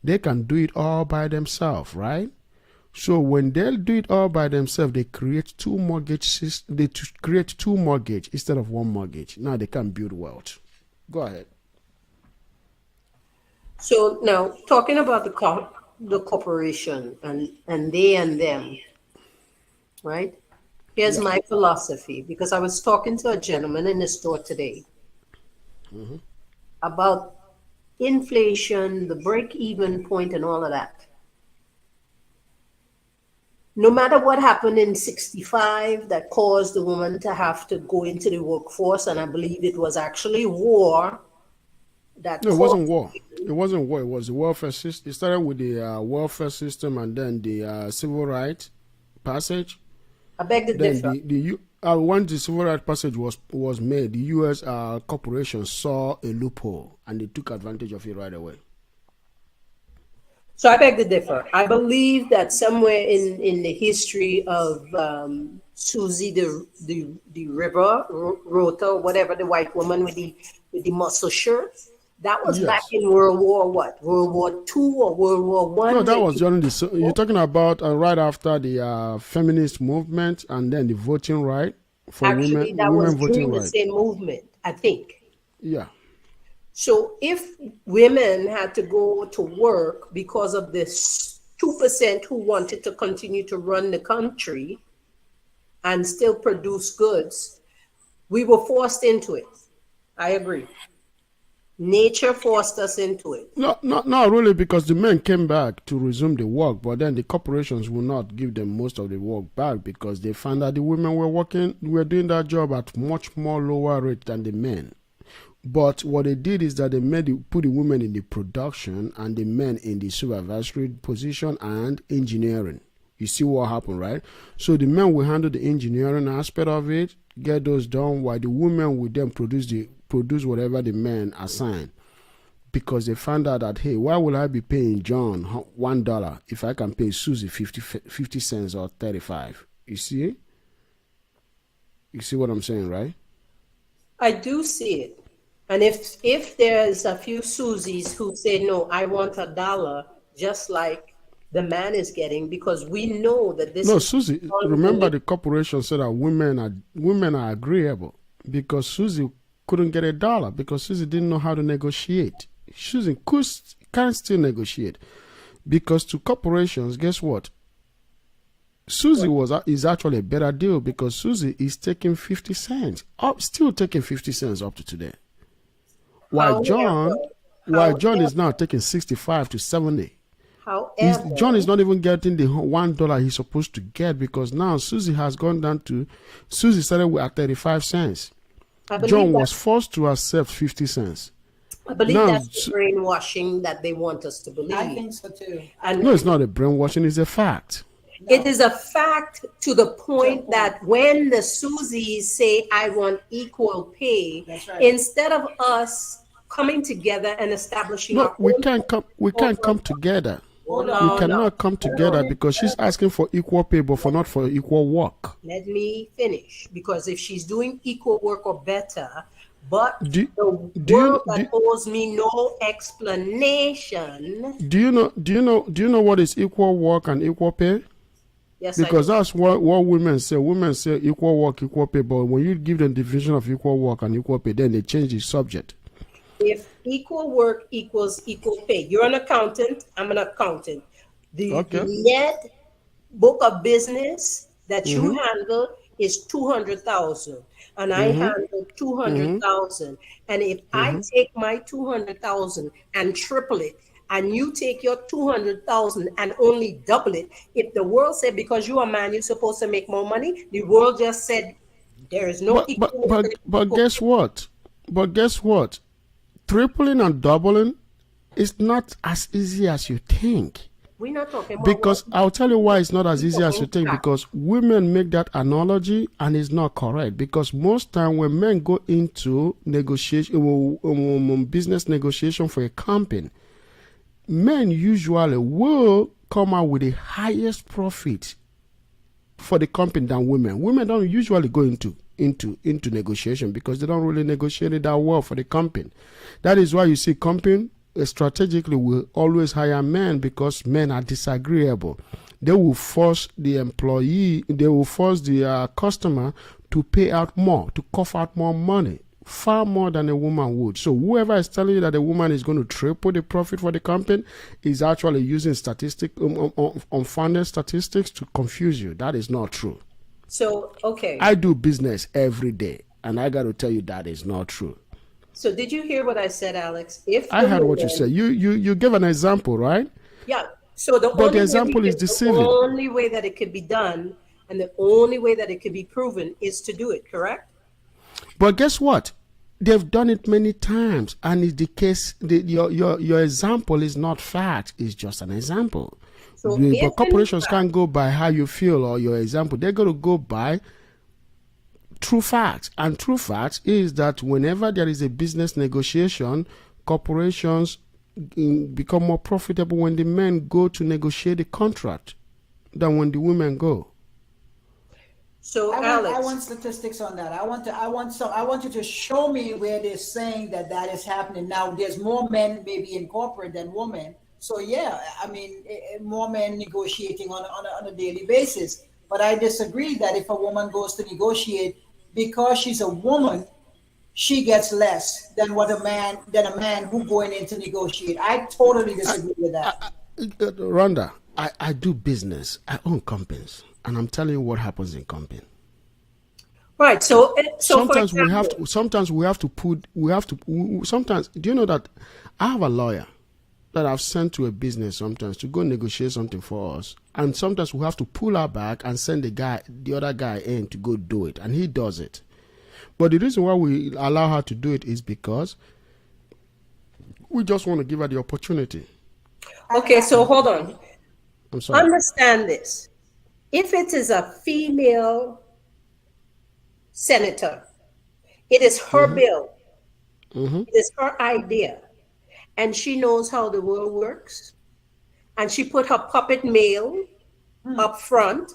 They can do it all by themselves, right? So when they do it all by themselves, they create two mortgages. They create two mortgages instead of one mortgage. Now they can build wealth. Go ahead. So now talking about the corporation and they and them, right? Here's my philosophy, because I was talking to a gentleman in the store today about inflation, the break-even point and all of that. no matter what happened in 65 that caused the woman to have to go into the workforce, and I believe it was actually war that No, it caused. wasn't war. It wasn't war. It was the welfare system. It started with the welfare system and then the civil rights passage. I beg to Then differ. when the civil rights passage was made, the U.S. corporations saw a loophole and they took advantage of it right away. So I beg to differ. I believe that somewhere in the history of Susie the River Rota, whatever, the white woman with the muscle shirt, that was Yes. back in World War what? World War II or World War One? No, that was during the. You're talking about right after the feminist movement and then the voting right for Actually, that was women voting during the right. same movement, I think. Yeah. So if women had to go to work because of this 2% who wanted to continue to run the country and still produce goods, we were forced into it. I agree. Nature forced us into it. No, not really, because the men came back to resume the work, but then the corporations will not give them most of the work back because they found that the women were doing that job at much more lower rate than the men. But what they did is that they put the women in the production and the men in the supervisory position and engineering. You see what happened, right? So the men will handle the engineering aspect of it, get those done, while the women will then produce whatever the men assign. Because they found out that, hey, why will I be paying John $1 if I can pay Susie 50 cents or 35? You see? You see what I'm saying, right? I do see it. And if there's a few Susies who say, no, I want $1, just like the man is getting, because we know that this No, is Susie, remember the corporation said that women are agreeable, because Susie couldn't get $1 because Susie didn't know how to negotiate. Susie can still negotiate, because to corporations, guess what? Susie is actually a better deal because Susie is taking 50 cents, still taking 50 cents up to today. While John is now taking 65 to 70. However, John is not even getting the $1 he's supposed to get, because now Susie has gone down to, Susie started at 35 cents. John was forced to accept 50 cents. I believe Now, that's the brainwashing that they want us to believe. I think so too. And No, it's not a brainwashing, it's a fact. it is a fact to the point that when the Susies say, I want equal pay, That's right. instead of us coming together and establishing No, our we own- can't come together. Hold We on, cannot come together because she's asking for equal pay, but not for equal work. Let me finish, because if she's doing equal work or better, but Do the you- world do- that owes me no explanation. Do you know what is equal work and equal pay? Yes, Because I do. that's what women say. Women say equal work, equal pay, but when you give them definition of equal work and equal pay, then they change the subject. If equal work equals equal pay, you're an accountant, I'm an accountant. The net book of business that you handle is 200,000, and I handle 200,000. And if I take my 200,000 and triple it, and you take your 200,000 and only double it, if the world said because you're a man you're supposed to make more money, the world just said there is no equal. But guess what? But guess what? Tripling and doubling is not as easy as you think. We're not talking about Because I'll tell you why it's not as easy as you think. Because women make that analogy and it's not correct. Because most time when men go into negotiation, business negotiation for a company, men usually will come out with the highest profit for the company than women. Women don't usually go into negotiation because they don't really negotiate it that well for the company. That is why you see company strategically will always hire men, because men are disagreeable. They will force the customer to pay out more, to cough out more money, far more than a woman would. So whoever is telling you that a woman is going to triple the profit for the company is actually using unfounded statistics to confuse you. That is not true. So, okay. I do business every day, and I got to tell you that is not true. So did you hear what I said, Alex? If I heard what you said. You gave an example, right? Yeah. So the But the only way example is the deceiving. only way that it could be done, and the only way that it could be proven, is to do it. Correct? But guess what? They've done it many times, and it's the case. Your example is not fact; it's just an example. So But if in corporations fact- can't go by how you feel or your example. They're going to go by true facts, and true facts is that whenever there is a business negotiation, corporations become more profitable when the men go to negotiate the contract than when the women go. So I Alex, want statistics on that. I want you to show me where they're saying that is happening. Now, there's more men maybe in corporate than women. So yeah, I mean, more men negotiating on a daily basis. But I disagree that if a woman goes to negotiate because she's a woman, she gets less than a man who going in to negotiate. I totally disagree with that. Rhonda, I do business. I own companies, and I'm telling you what happens in company. right? So Sometimes for we have example, to. Sometimes we have to put. We have to. Sometimes, do you know that I have a lawyer that I've sent to a business sometimes to go negotiate something for us, and sometimes we have to pull her back and send the other guy in to go do it, and he does it. But the reason why we allow her to do it is because we just want to give her the opportunity. Okay, so hold on. I'm sorry. Understand this. If it is a female senator, it is her bill. It is her idea. And she knows how the world works. And she put her puppet male up front,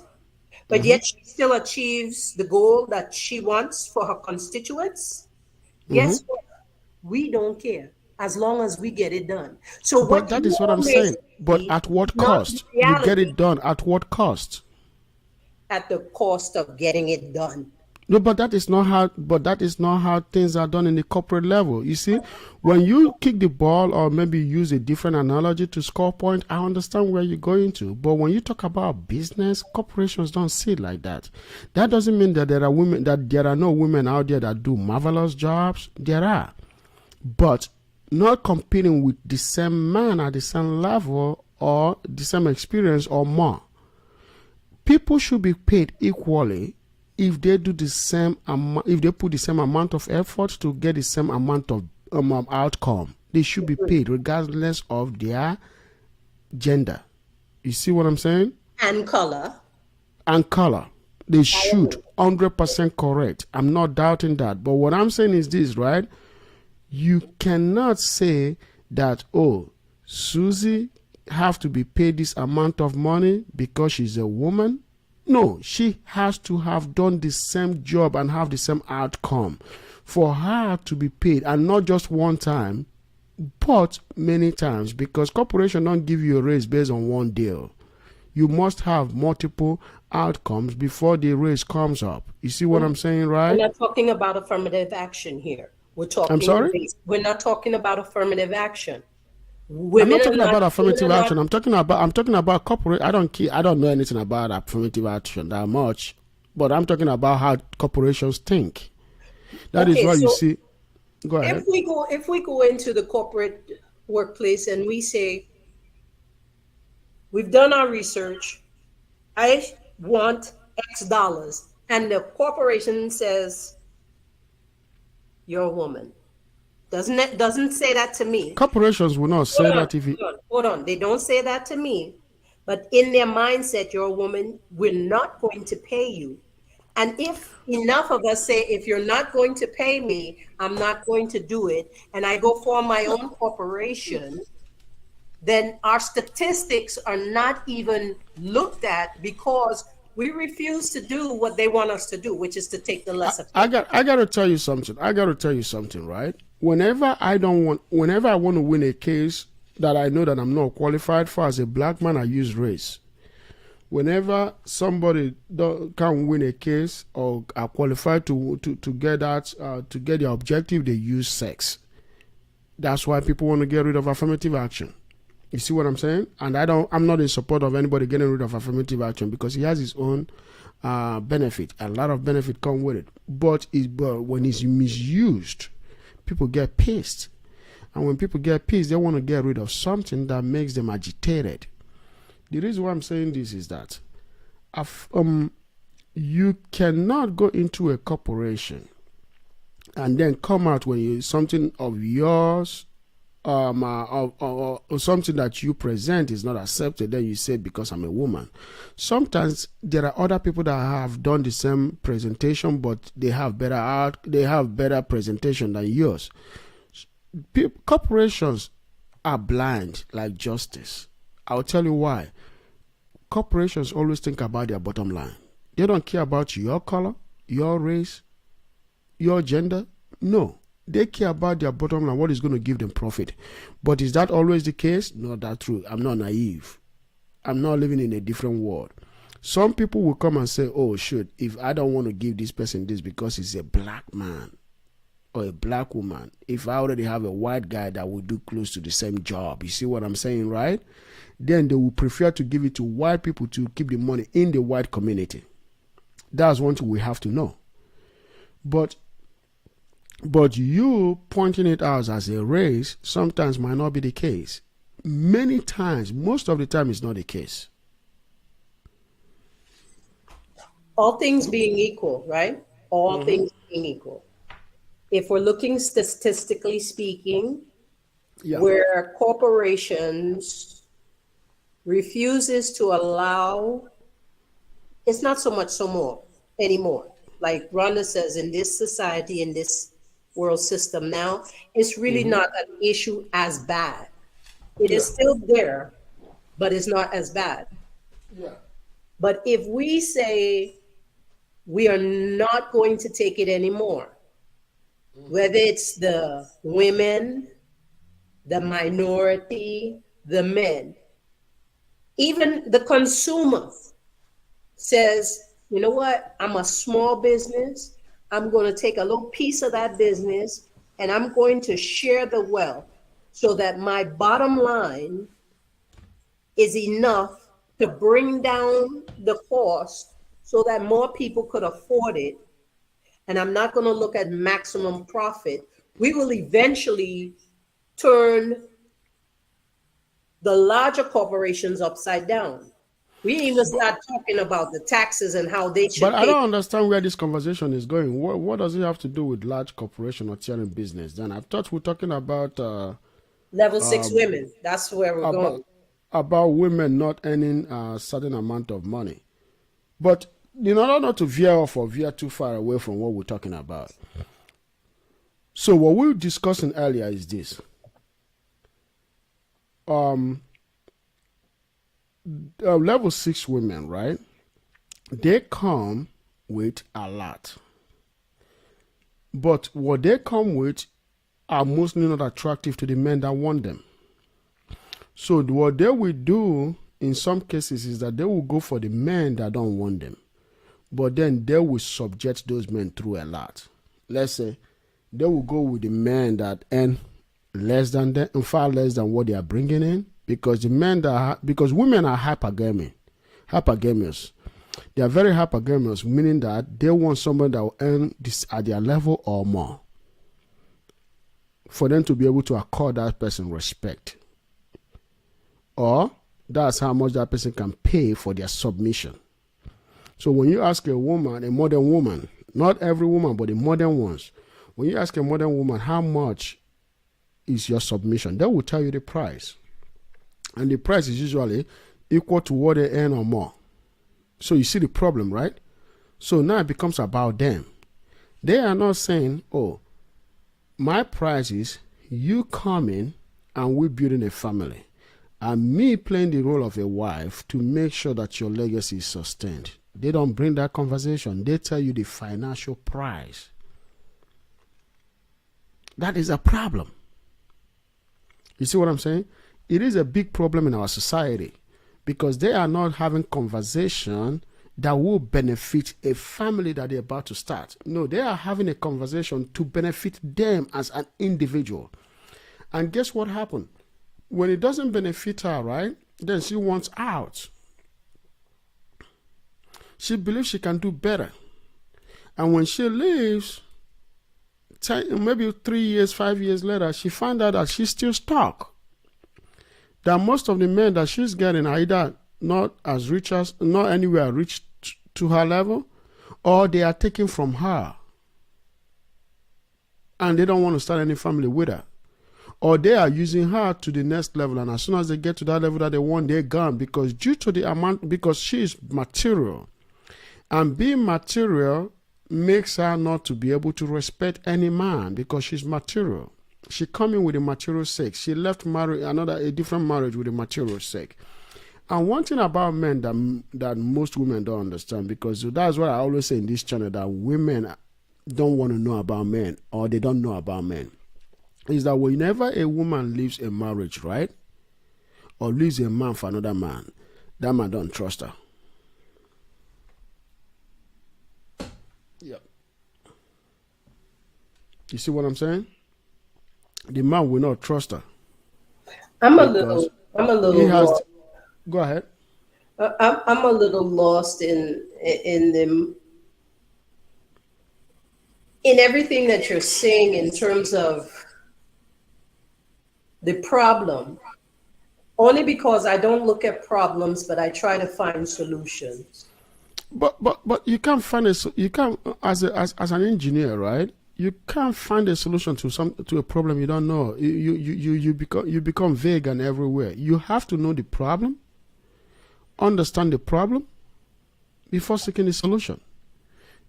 but yet she still achieves the goal that she wants for her constituents. Guess what? We don't care as long as we get it done. So But that is what I'm saying. But at what cost? You get it done at what cost? At the cost of getting it done. No, but that is not how. But that is not how things are done in the corporate level. You see, when you kick the ball, or maybe use a different analogy to score point, I understand where you're going to. But when you talk about business, corporations don't see it like that. That doesn't mean that there are no women out there that do marvelous jobs. There are, but not competing with the same man at the same level or the same experience or more. People should be paid equally if they do the same if they put the same amount of effort to get the same amount of outcome. They should be paid regardless of their gender. You see what I'm saying? And color. And color. They should. 100% correct. I'm not doubting that. But what I'm saying is this, right? You cannot say that, oh, Susie have to be paid this amount of money because she's a woman. No, she has to have done the same job and have the same outcome for her to be paid, and not just one time, but many times, because corporation don't give you a raise based on one deal. You must have multiple outcomes before the raise comes up. You see what I'm saying, right? We're not talking about affirmative action here. We're talking. I'm sorry? We're not talking about affirmative action. I'm not talking about affirmative action. I'm talking about corporate. I don't know anything about affirmative action that much, but I'm talking about how corporations think. That is why you see. Go ahead. If we go into the corporate workplace and we say, we've done our research, I want X dollars, and the corporation says, you're a woman. Doesn't say that to me. Corporations will not say that if you. Hold on. They don't say that to me. But in their mindset, you're a woman, we're not going to pay you. And if enough of us say, if you're not going to pay me, I'm not going to do it, and I go form my own corporation, then our statistics are not even looked at because we refuse to do what they want us to do, which is to take the lesser. I got to tell you something. Right? Whenever I want to win a case that I know that I'm not qualified for as a black man, I use race. Whenever somebody can't win a case or are qualified to get that to get their objective, they use sex. That's why people want to get rid of affirmative action. You see what I'm saying? And I'm not in support of anybody getting rid of affirmative action because he has his own benefit. A lot of benefit come with it. But when it's misused, people get pissed. And when people get pissed, they want to get rid of something that makes them agitated. The reason why I'm saying this is that you cannot go into a corporation and then come out when you something of yours or something that you present is not accepted, then you say because I'm a woman. Sometimes there are other people that have done the same presentation, but they have better art, they have better presentation than yours. Corporations are blind like justice. I'll tell you why. Corporations always think about their bottom line. They don't care about your color, your race, your gender. No. They care about their bottom line, what is going to give them profit. But is that always the case? Not that true. I'm not naive. I'm not living in a different world. Some people will come and say, oh, shoot, if I don't want to give this person this because he's a black man or a black woman, if I already have a white guy that will do close to the same job, you see what I'm saying, right? Then they will prefer to give it to white people to keep the money in the white community. That's one thing we have to know. But you pointing it out as a race sometimes might not be the case. Many times, most of the time, it's not the case. All things being equal, right? All things being equal. If we're looking statistically speaking, where corporations refuses to allow, it's not so much anymore. Like Rhonda says, in this society, in this world system now, it's really not an issue as bad. It is still there, but it's not as bad. Yeah. But if we say we are not going to take it anymore, whether it's the women, the minority, the men, even the consumer says, you know what, I'm a small business. I'm going to take a little piece of that business and I'm going to share the wealth so that my bottom line is enough to bring down the cost so that more people could afford it. And I'm not going to look at maximum profit. We will eventually turn the larger corporations upside down. We even start talking about the taxes and how they should But I pay. don't understand where this conversation is going. What does it have to do with large corporation or tiering business? Then I thought we're talking about Level 6 women. That's where we're going. about women not earning a certain amount of money. But in order not to veer off or veer too far away from what we're talking about. So what we were discussing earlier is this. Level 6 women, right? They come with a lot. But what they come with are mostly not attractive to the men that want them. So what they will do in some cases is that they will go for the men that don't want them. But then they will subject those men through a lot. Let's say they will go with the men that earn less than them, far less than what they are bringing in, because the men because women are hypergamous. They are very hypergamous, meaning that they want someone that will earn this at their level or more, for them to be able to accord that person respect, or that's how much that person can pay for their submission. So when you ask a woman, a modern woman, not every woman, but the modern ones, when you ask a modern woman how much is your submission, they will tell you the price. And the price is usually equal to what they earn or more. So you see the problem, right? So now it becomes about them. They are not saying, oh, my price is you coming and we building a family, and me playing the role of a wife to make sure that your legacy is sustained. They don't bring that conversation. They tell you the financial price. That is a problem. You see what I'm saying? It is a big problem in our society because they are not having conversation that will benefit a family that they're about to start. No, they are having a conversation to benefit them as an individual. And guess what happened? When it doesn't benefit her, right, then she wants out. She believes she can do better. And when she leaves, maybe 3 years, 5 years later, she found out that she's still stuck. That most of the men that she's getting are either not as rich as, not anywhere rich to her level, or they are taken from her and they don't want to start any family with her, or they are using her to the next level, and as soon as they get to that level that they want, they're gone because due to the amount, because she is material, and being material makes her not to be able to respect any man because she's material. She come in with a material sake. She left a different marriage with a material sake. And one thing about men that most women don't understand, because that's what I always say in this channel, that women don't want to know about men, or they don't know about men, is that whenever a woman leaves a marriage, right, or leaves a man for another man, that man don't trust her. Yep. You see what I'm saying? The man will not trust her. I'm a little lost. Go ahead. I'm a little lost in everything that you're saying in terms of the problem. Only because I don't look at problems, but I try to find solutions. But you can't find you can't, as an engineer, right? You can't find a solution to a problem you don't know. You become vague and everywhere. You have to know the problem, understand the problem, before seeking the solution.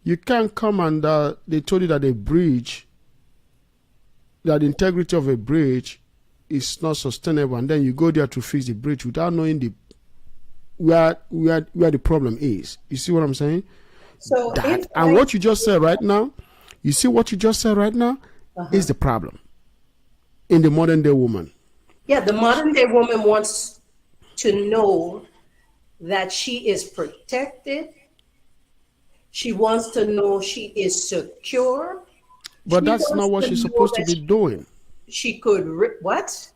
You can't come and they told you that a bridge, that the integrity of a bridge is not sustainable, and then you go there to fix the bridge without knowing where the problem is. You see what I'm saying? So what you just said right now, you see what you just said right now is the problem in the modern day woman. Yeah, the modern day woman wants to know that she is protected. She wants to know she is secure. But that's not what she's supposed to be doing. She could, what?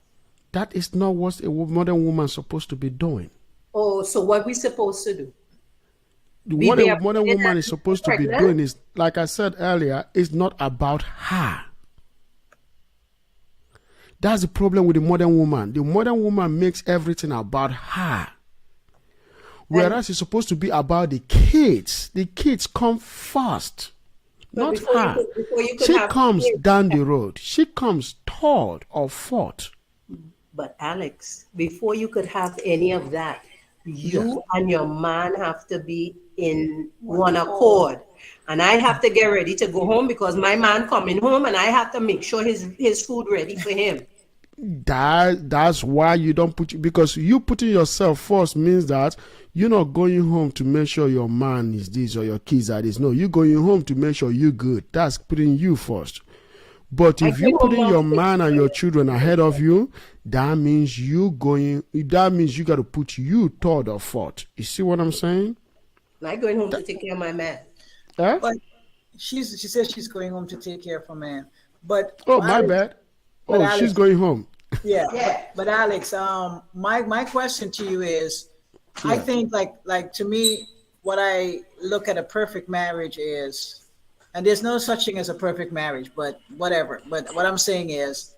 That is not what a modern woman is supposed to be doing. Oh, so what we supposed to do? What a modern woman is supposed to be doing is, like I said earlier, is not about her. That's the problem with the modern woman. The modern woman makes everything about her. Whereas it's supposed to be about the kids. The kids come first, not her. She comes down the road. She comes third or fourth. But Alex, before you could have any of that, you and your man have to be in one accord. And I have to get ready to go home because my man coming home and I have to make sure his food ready for him. That's why you don't because you putting yourself first means that you're not going home to make sure your man is this or your kids are this. No, you're going home to make sure you're good. That's putting you first. But if you're putting your man and your children ahead of you, that means you got to put you third or fourth. You see what I'm saying? I'm going home to take care of my man. Huh? But she says she's going home to take care of her man. But my bad. Oh, Alex, she's going home. Yeah. But Alex, my question to you is, I think like to me, what I look at a perfect marriage is, and there's no such thing as a perfect marriage, but whatever. But what I'm saying is,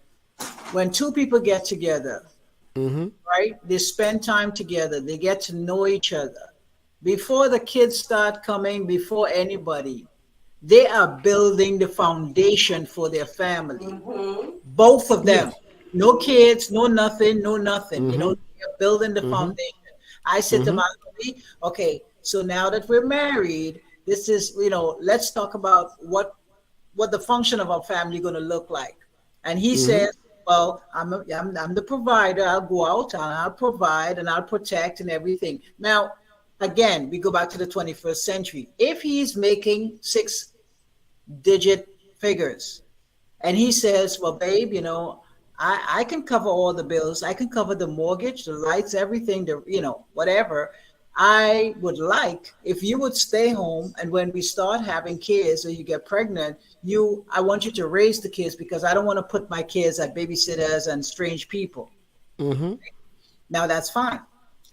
when two people get together, right? They spend time together. They get to know each other. Before the kids start coming, before anybody, they are building the foundation for their family. Both of them. No kids, no nothing. You know, they're building the foundation. I said to my hubby, okay, so now that we're married, this is, let's talk about what the function of our family going to look like. And he says, well, I'm the provider. I'll go out and I'll provide and I'll protect and everything. Now, again, we go back to the 21st century. If he's making 6-digit figures and he says, well, babe, I can cover all the bills. I can cover the mortgage, the lights, everything, whatever. I would like if you would stay home, and when we start having kids or you get pregnant, I want you to raise the kids because I don't want to put my kids at babysitters and strange people. Now that's fine.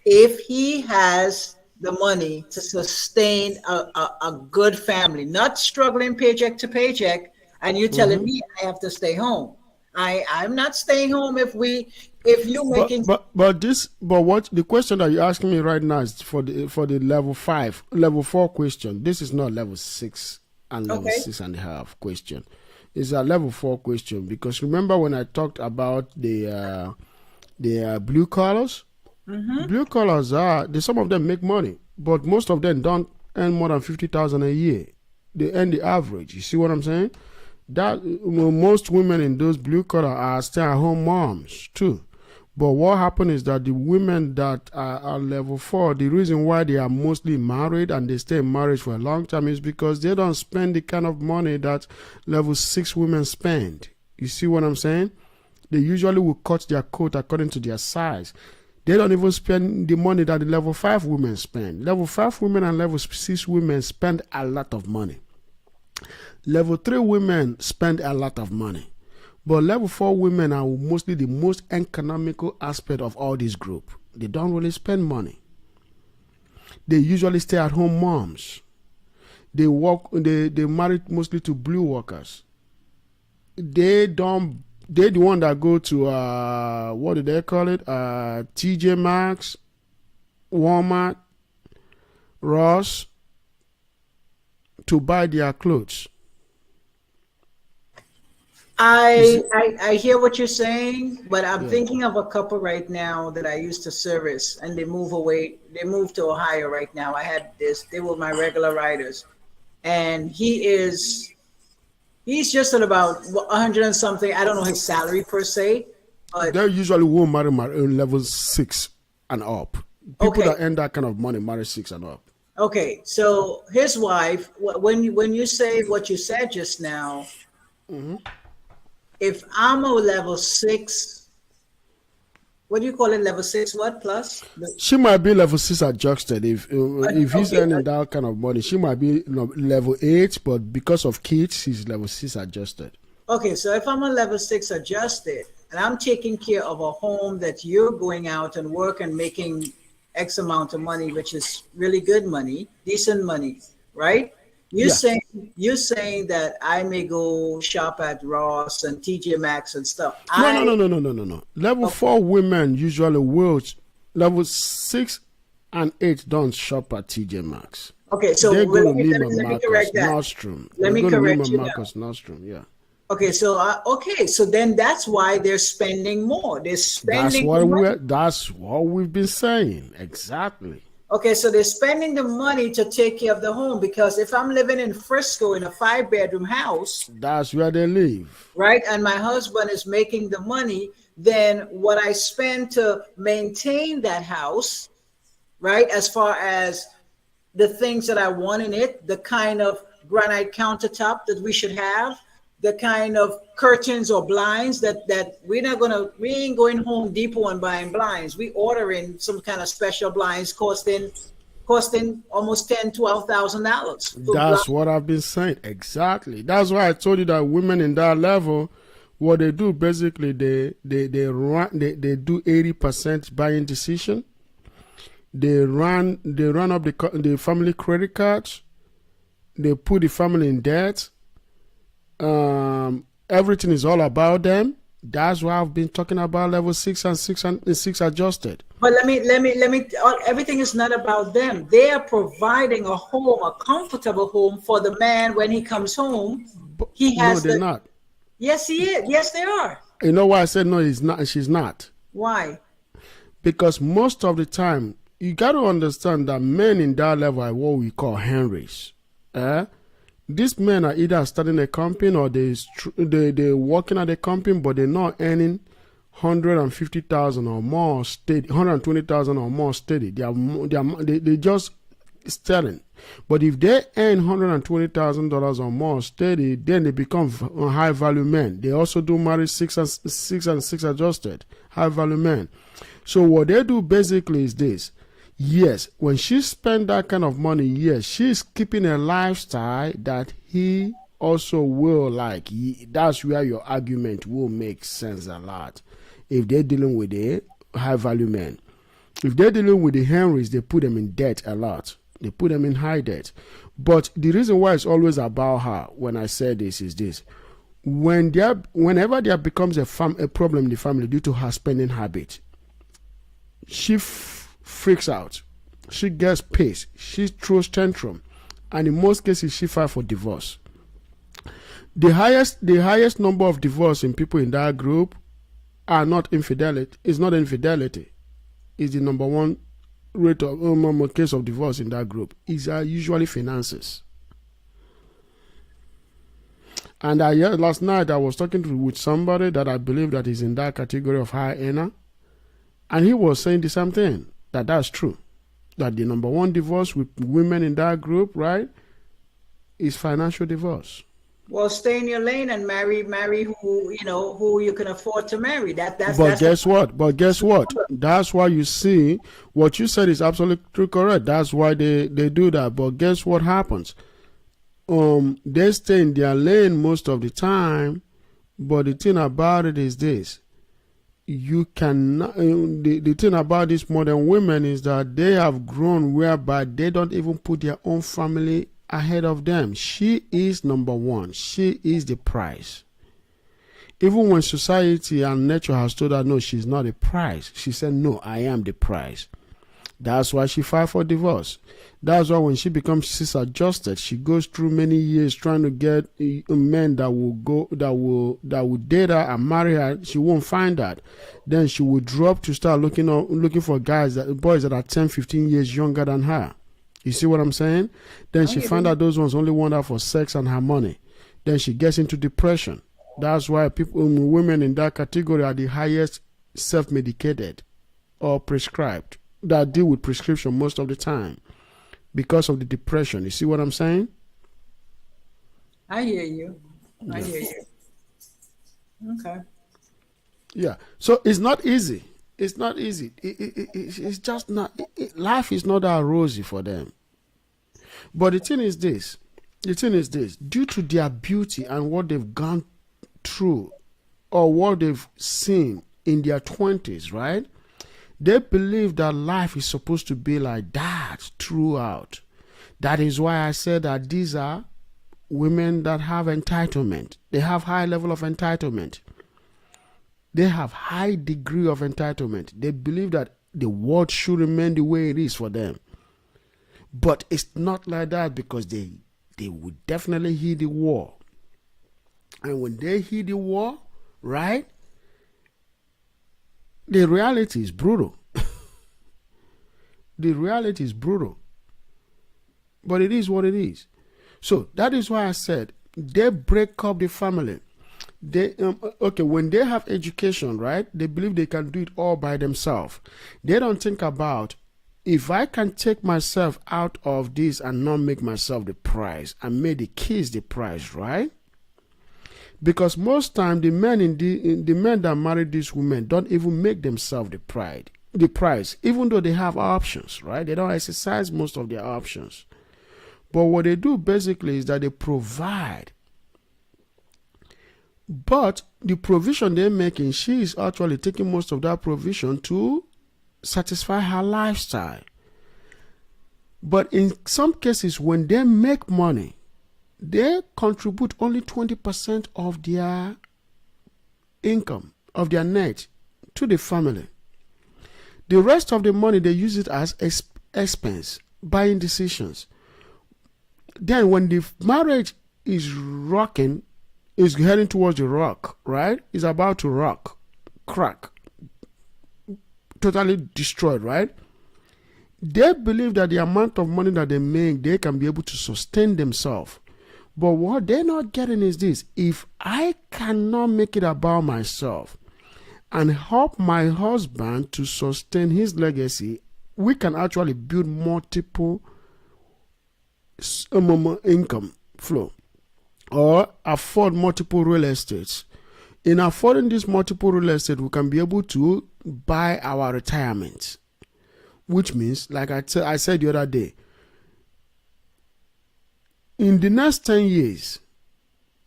If he has the money to sustain a good family, not struggling paycheck to paycheck, and you're telling me I have to stay home. I'm not staying home if if you making But what the question that you're asking me right now is for the level 5, level 4 question. This is not level 6 and level Okay. 6.5 question. It's a level 4 question because remember when I talked about the blue collars. Blue collars some of them make money, but most of them don't earn more than 50,000 a year. They earn the average. You see what I'm saying? That most women in those blue collar are stay-at-home moms too. But what happened is that the women that are level 4, the reason why they are mostly married and they stay in marriage for a long time is because they don't spend the kind of money that level 6 women spend. You see what I'm saying? They usually will cut their coat according to their size. They don't even spend the money that the level 5 women spend. Level 5 women and level 6 women spend a lot of money. Level 3 women spend a lot of money. But level 4 women are mostly the most economical aspect of all this group. They don't really spend money. They usually stay at home moms. They married mostly to blue workers. They're the one that go to what do they call it? TJ Maxx, Walmart, Ross to buy their clothes. I hear what you're saying, but I'm thinking of a couple right now that I used to service, and they moved away. They moved to Ohio right now. They were my regular riders, and he's just at about 100 and something. I don't know his salary per se, but They usually won't marry level 6 and up. People Okay. that earn that kind of money marry 6 and up. okay. So his wife, when you say what you said just now, if I'm a level 6, what do you call it? Level 6, what plus? She might be level 6 adjusted. If he's Okay. earning that kind of money, she might be level 8, but because of kids, she's level 6 adjusted. Okay, so if I'm a level 6 adjusted and I'm taking care of a home that you're going out and work and making X amount of money, which is really good money, decent money, right? You're Yeah. saying that I may go shop at Ross and TJ Maxx and stuff. No. Level 4 women usually will. Level 6 and 8 don't shop at TJ Maxx. Okay, so They go to let me Neiman Marcus, correct that. Nordstrom. Let They me go to correct Neiman you now. Marcus, Nordstrom. Yeah. Okay, so then that's why they're spending more. They're spending money. That's what we've been saying. Exactly. Okay, so they're spending the money to take care of the home, because if I'm living in Frisco in a 5-bedroom house, That's where they live. right, and my husband is making the money, then what I spend to maintain that house, right, as far as the things that I want in it, the kind of granite countertop that we should have, the kind of curtains or blinds that we ain't going Home Depot and buying blinds. We ordering some kind of special blinds costing almost $10,000-$12,000. That's what I've been saying. Exactly. That's why I told you that women in that level, what they do basically, they do 80% buying decision. They run up the family credit cards. They put the family in debt. Everything is all about them. That's why I've been talking about level 6 and 6 adjusted. But let me. Everything is not about them. They are providing a home, a comfortable home for the man when he comes home. He has. No, they're not. Yes, he is. Yes, they are. You know why I said no? He's not. She's not. Why? Because most of the time, you got to understand that men in that level are what we call Henrys. These men are either starting a company or they're working at a company, but they're not earning 150,000 or more steady, 120,000 or more steady. They just starting. But if they earn $120,000 or more steady, then they become high value men. They also do marry 6 and 6 adjusted, high value men. So what they do basically is this. Yes, when she spend that kind of money, yes, she's keeping a lifestyle that he also will like. That's where your argument will make sense a lot. If they're dealing with the high value men. If they're dealing with the Henrys, they put them in debt a lot. They put them in high debt. But the reason why it's always about her when I say this is this. Whenever there becomes a problem in the family due to her spending habit, she freaks out. She gets pissed. She throws tantrum, and in most cases, she files for divorce. The highest number of divorce in people in that group are not infidelity. It's not infidelity. It's the number one rate of case of divorce in that group. Is usually finances. And last night I was talking with somebody that I believe that is in that category of high earner, and he was saying the same thing, that's true. That the number one divorce with women in that group, right, is financial divorce. Well, stay in your lane and marry who you can afford to marry. Guess what? That's why you see what you said is absolutely correct. That's why they do that. But guess what happens? They stay in their lane most of the time, but the thing about it is this: you cannot. The thing about these modern women is that they have grown whereby they don't even put their own family ahead of them. She is number one. She is the prize. Even when society and nature has told her no, she's not a prize, she said no, I am the prize. That's why she filed for divorce. That's why when she becomes cis-adjusted, she goes through many years trying to get men that will date her and marry her. She won't find that. Then she will drop to start looking for boys that are 10, 15 years younger than her. You see what I'm saying? Then she found out those ones only want her for sex and her money. Then she gets into depression. That's why women in that category are the highest self-medicated or prescribed, that deal with prescription most of the time because of the depression. You see what I'm saying? I hear you. Okay. Yeah. So it's not easy. It's not easy. It's just not. Life is not that rosy for them. But the thing is this. Due to their beauty and what they've gone through or what they've seen in their 20s, right? They believe that life is supposed to be like that throughout. That is why I said that these are women that have entitlement. They have high level of entitlement. They have high degree of entitlement. They believe that the world should remain the way it is for them. But it's not like that, because they would definitely heed the war. And when they heed the war, right, the reality is brutal. The reality is brutal. But it is what it is. So that is why I said they break up the family. They when they have education, right, they believe they can do it all by themselves. They don't think about, if I can take myself out of this and not make myself the prize and make the kids the prize, right? Because most time the men the men that marry these women don't even make themselves the prize, even though they have options, right? They don't exercise most of their options. But what they do basically is that they provide. But the provision they're making, she is actually taking most of that provision to satisfy her lifestyle. But in some cases, when they make money, they contribute only 20% of their income, of their net, to the family. The rest of the money, they use it as expense, buying decisions. Then when the marriage is rocking, is heading towards the rock, right? It's about to crack, totally destroyed, right? They believe that the amount of money that they make, they can be able to sustain themselves. But what they're not getting is this: if I cannot make it about myself and help my husband to sustain his legacy, we can actually build multiple income flow or afford multiple real estates. In affording this multiple real estate, we can be able to buy our retirement, which means, like I said the other day, in the next 10 years,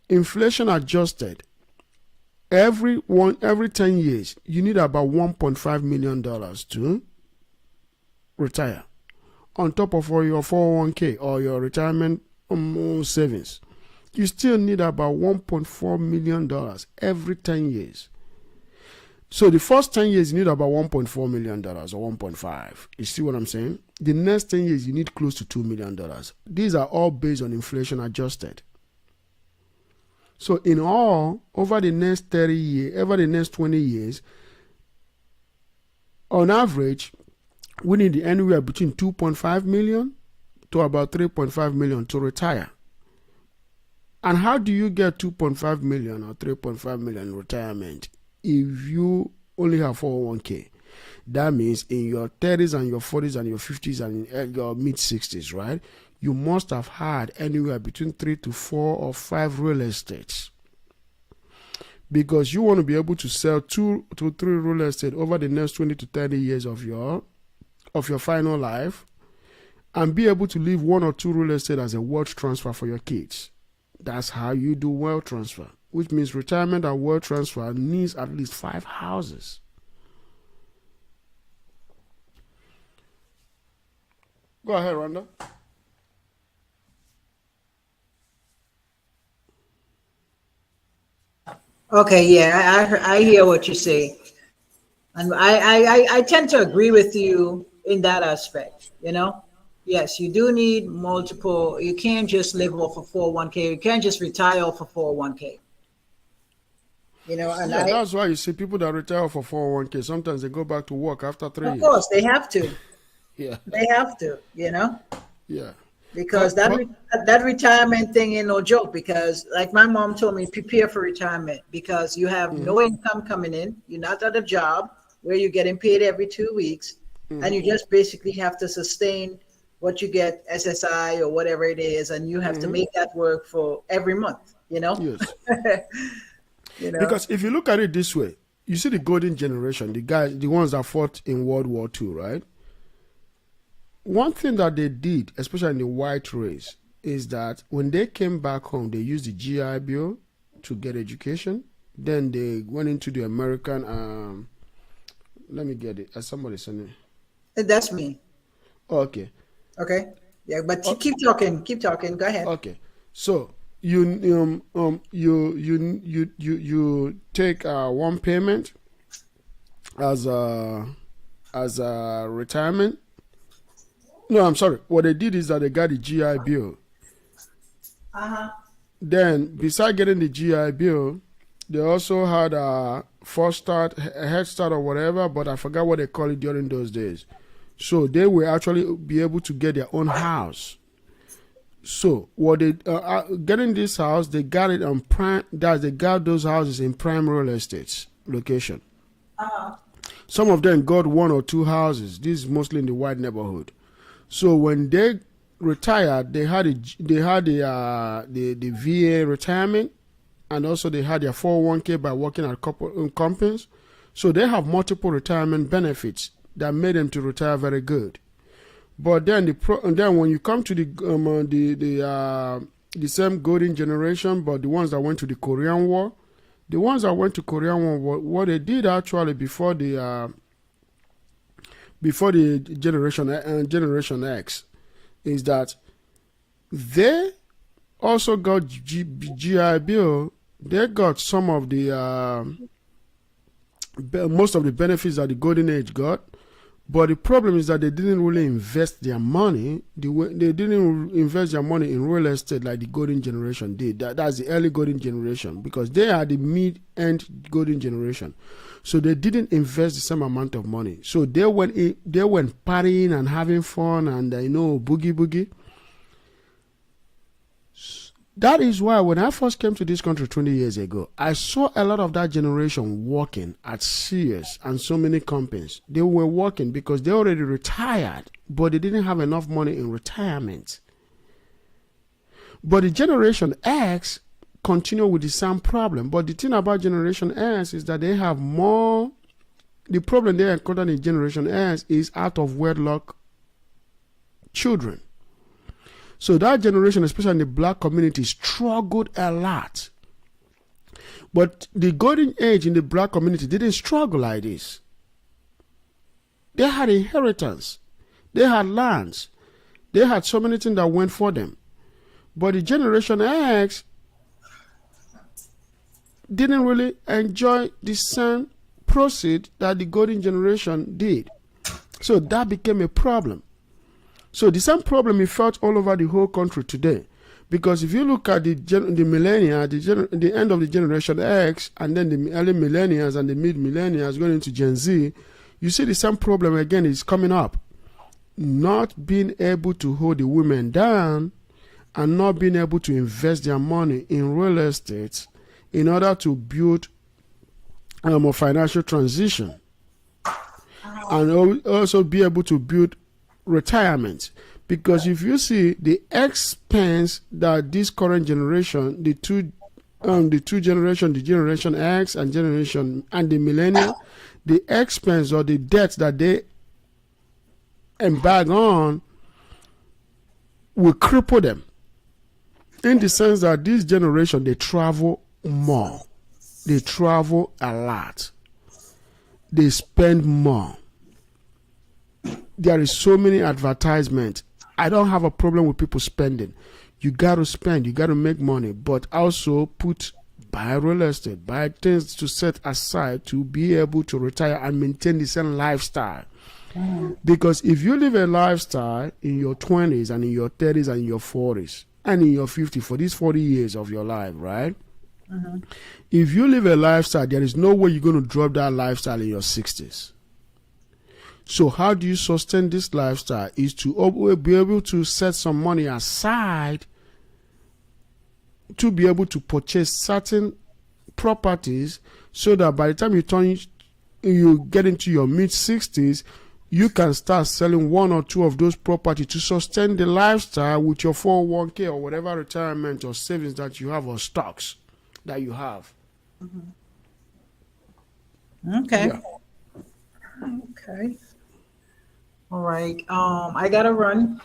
inflation adjusted, every 10 years, you need about $1.5 million to retire, on top of all your 401k or your retirement savings. you still need about $1.4 million every 10 years. So the first 10 years, you need about $1.4 million or 1.5. You see what I'm saying? The next 10 years, you need close to $2 million. These are all based on inflation adjusted. So in all, over the next 30 years, over the next 20 years, on average, we need anywhere between 2.5 million to about 3.5 million to retire. And how do you get 2.5 million or 3.5 million retirement if you only have 401k? That means in your 30s and your 40s and your 50s and in your mid 60s, right? You must have had anywhere between 3 to 4 or 5 real estates, because you want to be able to sell 2 to 3 real estate over the next 20 to 30 years of your final life, and be able to leave 1 or 2 real estate as a wealth transfer for your kids. That's how you do wealth transfer, which means retirement and wealth transfer needs at least 5 houses. Go ahead, Rhonda. Okay, yeah, I hear what you say. And I tend to agree with you in that aspect, you know? Yes, you do need multiple. You can't just live off of 401k. You can't just retire off of 401k. You know, and Yeah, that's why you see people that retire for 401k, sometimes they go back to work after 3 years. of course, they have to. Yeah. They have to, you know? Yeah. Because But- that retirement thing ain't no joke. Because like my mom told me, prepare for retirement because you have no income coming in. You're not at a job where you're getting paid every 2 weeks, and you just basically have to sustain what you get SSI or whatever it is, and you have to make that work for every month. You know. Yes. You know. Because if you look at it this way, you see the golden generation, the ones that fought in World War II, right? One thing that they did, especially in the white race, is that when they came back home, they used the GI Bill to get education. Then they went into the American, let me get it. Somebody sent it. That's me. Okay. Okay. Yeah, but keep talking. Keep talking. Go ahead. Okay. So you take one payment as a retirement. No, I'm sorry. What they did is that they got the GI Bill. Then, beside getting the GI Bill, they also had a head start or whatever, but I forgot what they call it during those days. So they will actually be able to get their own house. So what they getting this house, they got it on prime. They got those houses in prime real estate location. Some of them got 1 or 2 houses. This is mostly in the white neighborhood. So when they retired, they had the VA retirement, and also they had their 401k by working at companies. So they have multiple retirement benefits that made them to retire very good. But then when you come to the same golden generation, but the ones that went to the Korean War, what they did actually before the Generation X is that they also got GI Bill. They got some of the most of the benefits that the Golden Age got, but the problem is that they didn't really invest their money. They didn't invest their money in real estate like the Golden Generation did. That's the early Golden Generation, because they are the mid-end Golden Generation. So they didn't invest the same amount of money. So they went partying and having fun and boogie. That is why when I first came to this country 20 years ago, I saw a lot of that generation working at Sears and so many companies. They were working because they already retired, but they didn't have enough money in retirement. But the Generation X continue with the same problem. But the thing about Generation X is that they have more. The problem they encounter in Generation X is out of wedlock children. So that generation, especially in the black community, struggled a lot. But the golden age in the black community didn't struggle like this. They had inheritance. They had lands. They had so many things that went for them. But the Generation X, didn't really enjoy the same proceed that the golden generation did. So that became a problem. So the same problem we felt all over the whole country today. Because if you look at the millennia, the end of the Generation X, and then the early millennials and the mid-millennials going into Gen Z, you see the same problem again is coming up. Not being able to hold the women down and not being able to invest their money in real estate in order to build a financial transition. And also be able to build retirement. Because if you see the expense that this current generation, the two generations, the Generation X and the millennial, the expense or the debt that they embark on will cripple them. In the sense that this generation, they travel more. They travel a lot. They spend more. There is so many advertisements. I don't have a problem with people spending. You got to spend. You got to make money. But also buy real estate. Buy things to set aside to be able to retire and maintain the same lifestyle. Because if you live a lifestyle in your 20s and in your 30s and in your 40s and in your 50s for these 40 years of your life, right? If you live a lifestyle, there is no way you're going to drop that lifestyle in your 60s. So how do you sustain this lifestyle? Is to be able to set some money aside to be able to purchase certain properties so that by the time you get into your mid-60s, you can start selling one or two of those properties to sustain the lifestyle with your 401k or whatever retirement or savings that you have or stocks that you have. Okay. Yeah. Okay. All right. I gotta run.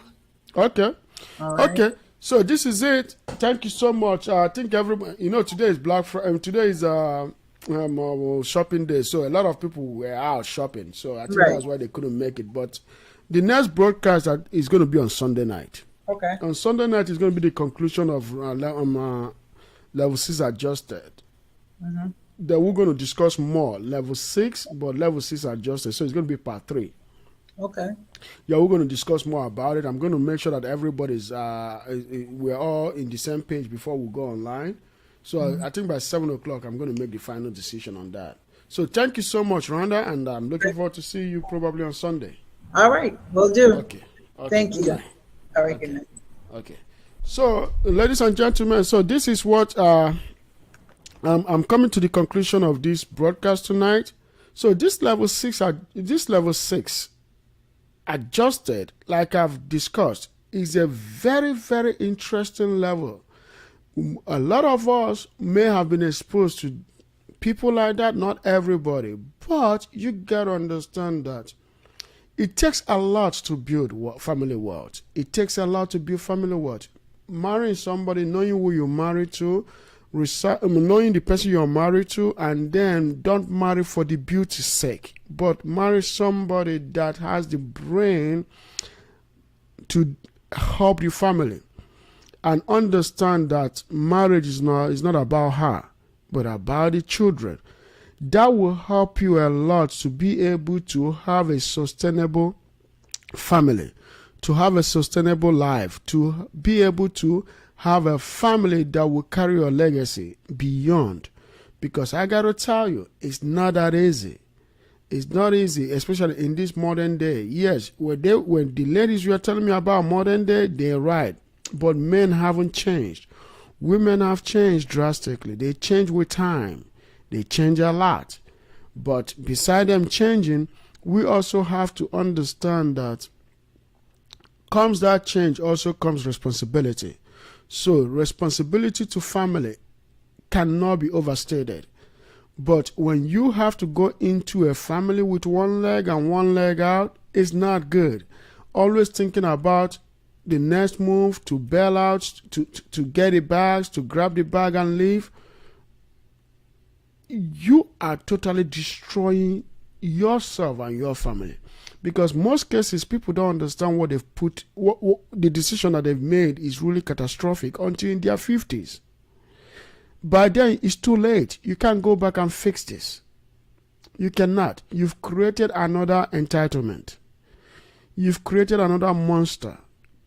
Okay. All right. Okay. So this is it. Thank you so much. I think everybody, today is Black Friday. Today is shopping day. So a lot of people were out shopping. So I think Right. that's why they couldn't make it. But the next broadcast is going to be on Sunday night. Okay. On Sunday night is going to be the conclusion of Level 6 Adjusted. Then we're going to discuss more Level 6, but Level 6 Adjusted. So it's going to be part 3. Okay. Yeah, we're going to discuss more about it. I'm going to make sure that everybody's we're all in the same page before we go online. So I think by 7 o'clock, I'm going to make the final decision on that. So thank you so much, Rhonda, and I'm looking forward to see you probably on Sunday. All right. Will do. Okay. Thank you. Good night. All right. Good night. Okay. So, ladies and gentlemen, so this is what I'm coming to the conclusion of this broadcast tonight. So this level 6 adjusted, like I've discussed, is a very, very interesting level. A lot of us may have been exposed to people like that, not everybody, but you gotta understand that it takes a lot to build family wealth. It takes a lot to build family wealth. Marrying somebody, knowing who you're married to, knowing the person you're married to, and then don't marry for the beauty's sake, but marry somebody that has the brain to help your family, and understand that marriage is not about her, but about the children. That will help you a lot to be able to have a sustainable family, to have a sustainable life, to be able to have a family that will carry your legacy beyond. Because I got to tell you, it's not that easy. It's not easy, especially in this modern day. Yes, when the ladies you are telling me about modern day, they're right. But men haven't changed. Women have changed drastically. They change with time. They change a lot. But beside them changing, we also have to understand that comes that change, also comes responsibility. So responsibility to family cannot be overstated. But when you have to go into a family with one leg and one leg out, it's not good. Always thinking about the next move, to bail out, to get the bags, to grab the bag and leave. You are totally destroying yourself and your family. Because most cases, people don't understand what they've put, what the decision that they've made is really catastrophic until in their 50s. By then, it's too late. You can't go back and fix this. You cannot. You've created another entitlement. You've created another monster,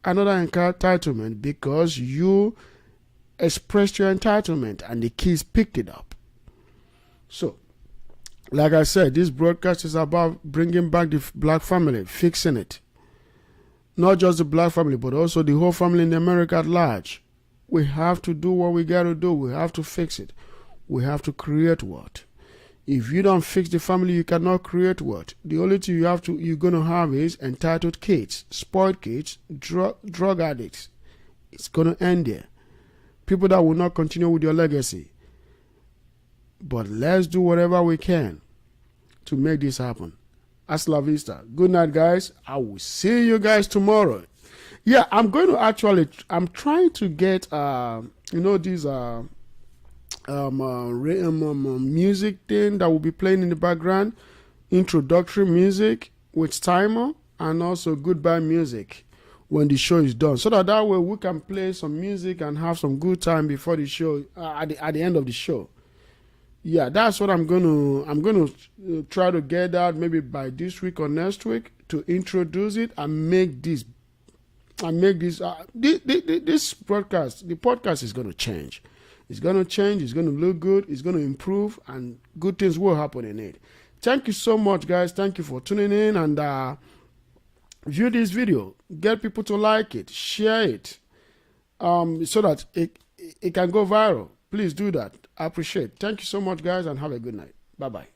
another entitlement, because you expressed your entitlement and the kids picked it up. So, like I said, this broadcast is about bringing back the black family, fixing it. Not just the black family, but also the whole family in America at large. We have to do what we got to do. We have to fix it. We have to create what? If you don't fix the family, you cannot create what? The only thing you're going to have is entitled kids, spoiled kids, drug addicts. It's going to end there. People that will not continue with your legacy. But let's do whatever we can to make this happen. Hasta la vista. Good night, guys. I will see you guys tomorrow. Yeah, I'm trying to get, these music thing that will be playing in the background, introductory music with timer, and also goodbye music when the show is done, so that way we can play some music and have some good time before the show, at the end of the show. Yeah, that's what I'm gonna try to get out maybe by this week or next week, to introduce it and make this this broadcast, the podcast is gonna change. It's going to change. It's going to look good. It's going to improve, and good things will happen in it. Thank you so much, guys. Thank you for tuning in, and view this video. Get people to like it. Share it, so that it can go viral. Please do that. I appreciate it. Thank you so much, guys, and have a good night. Bye-bye.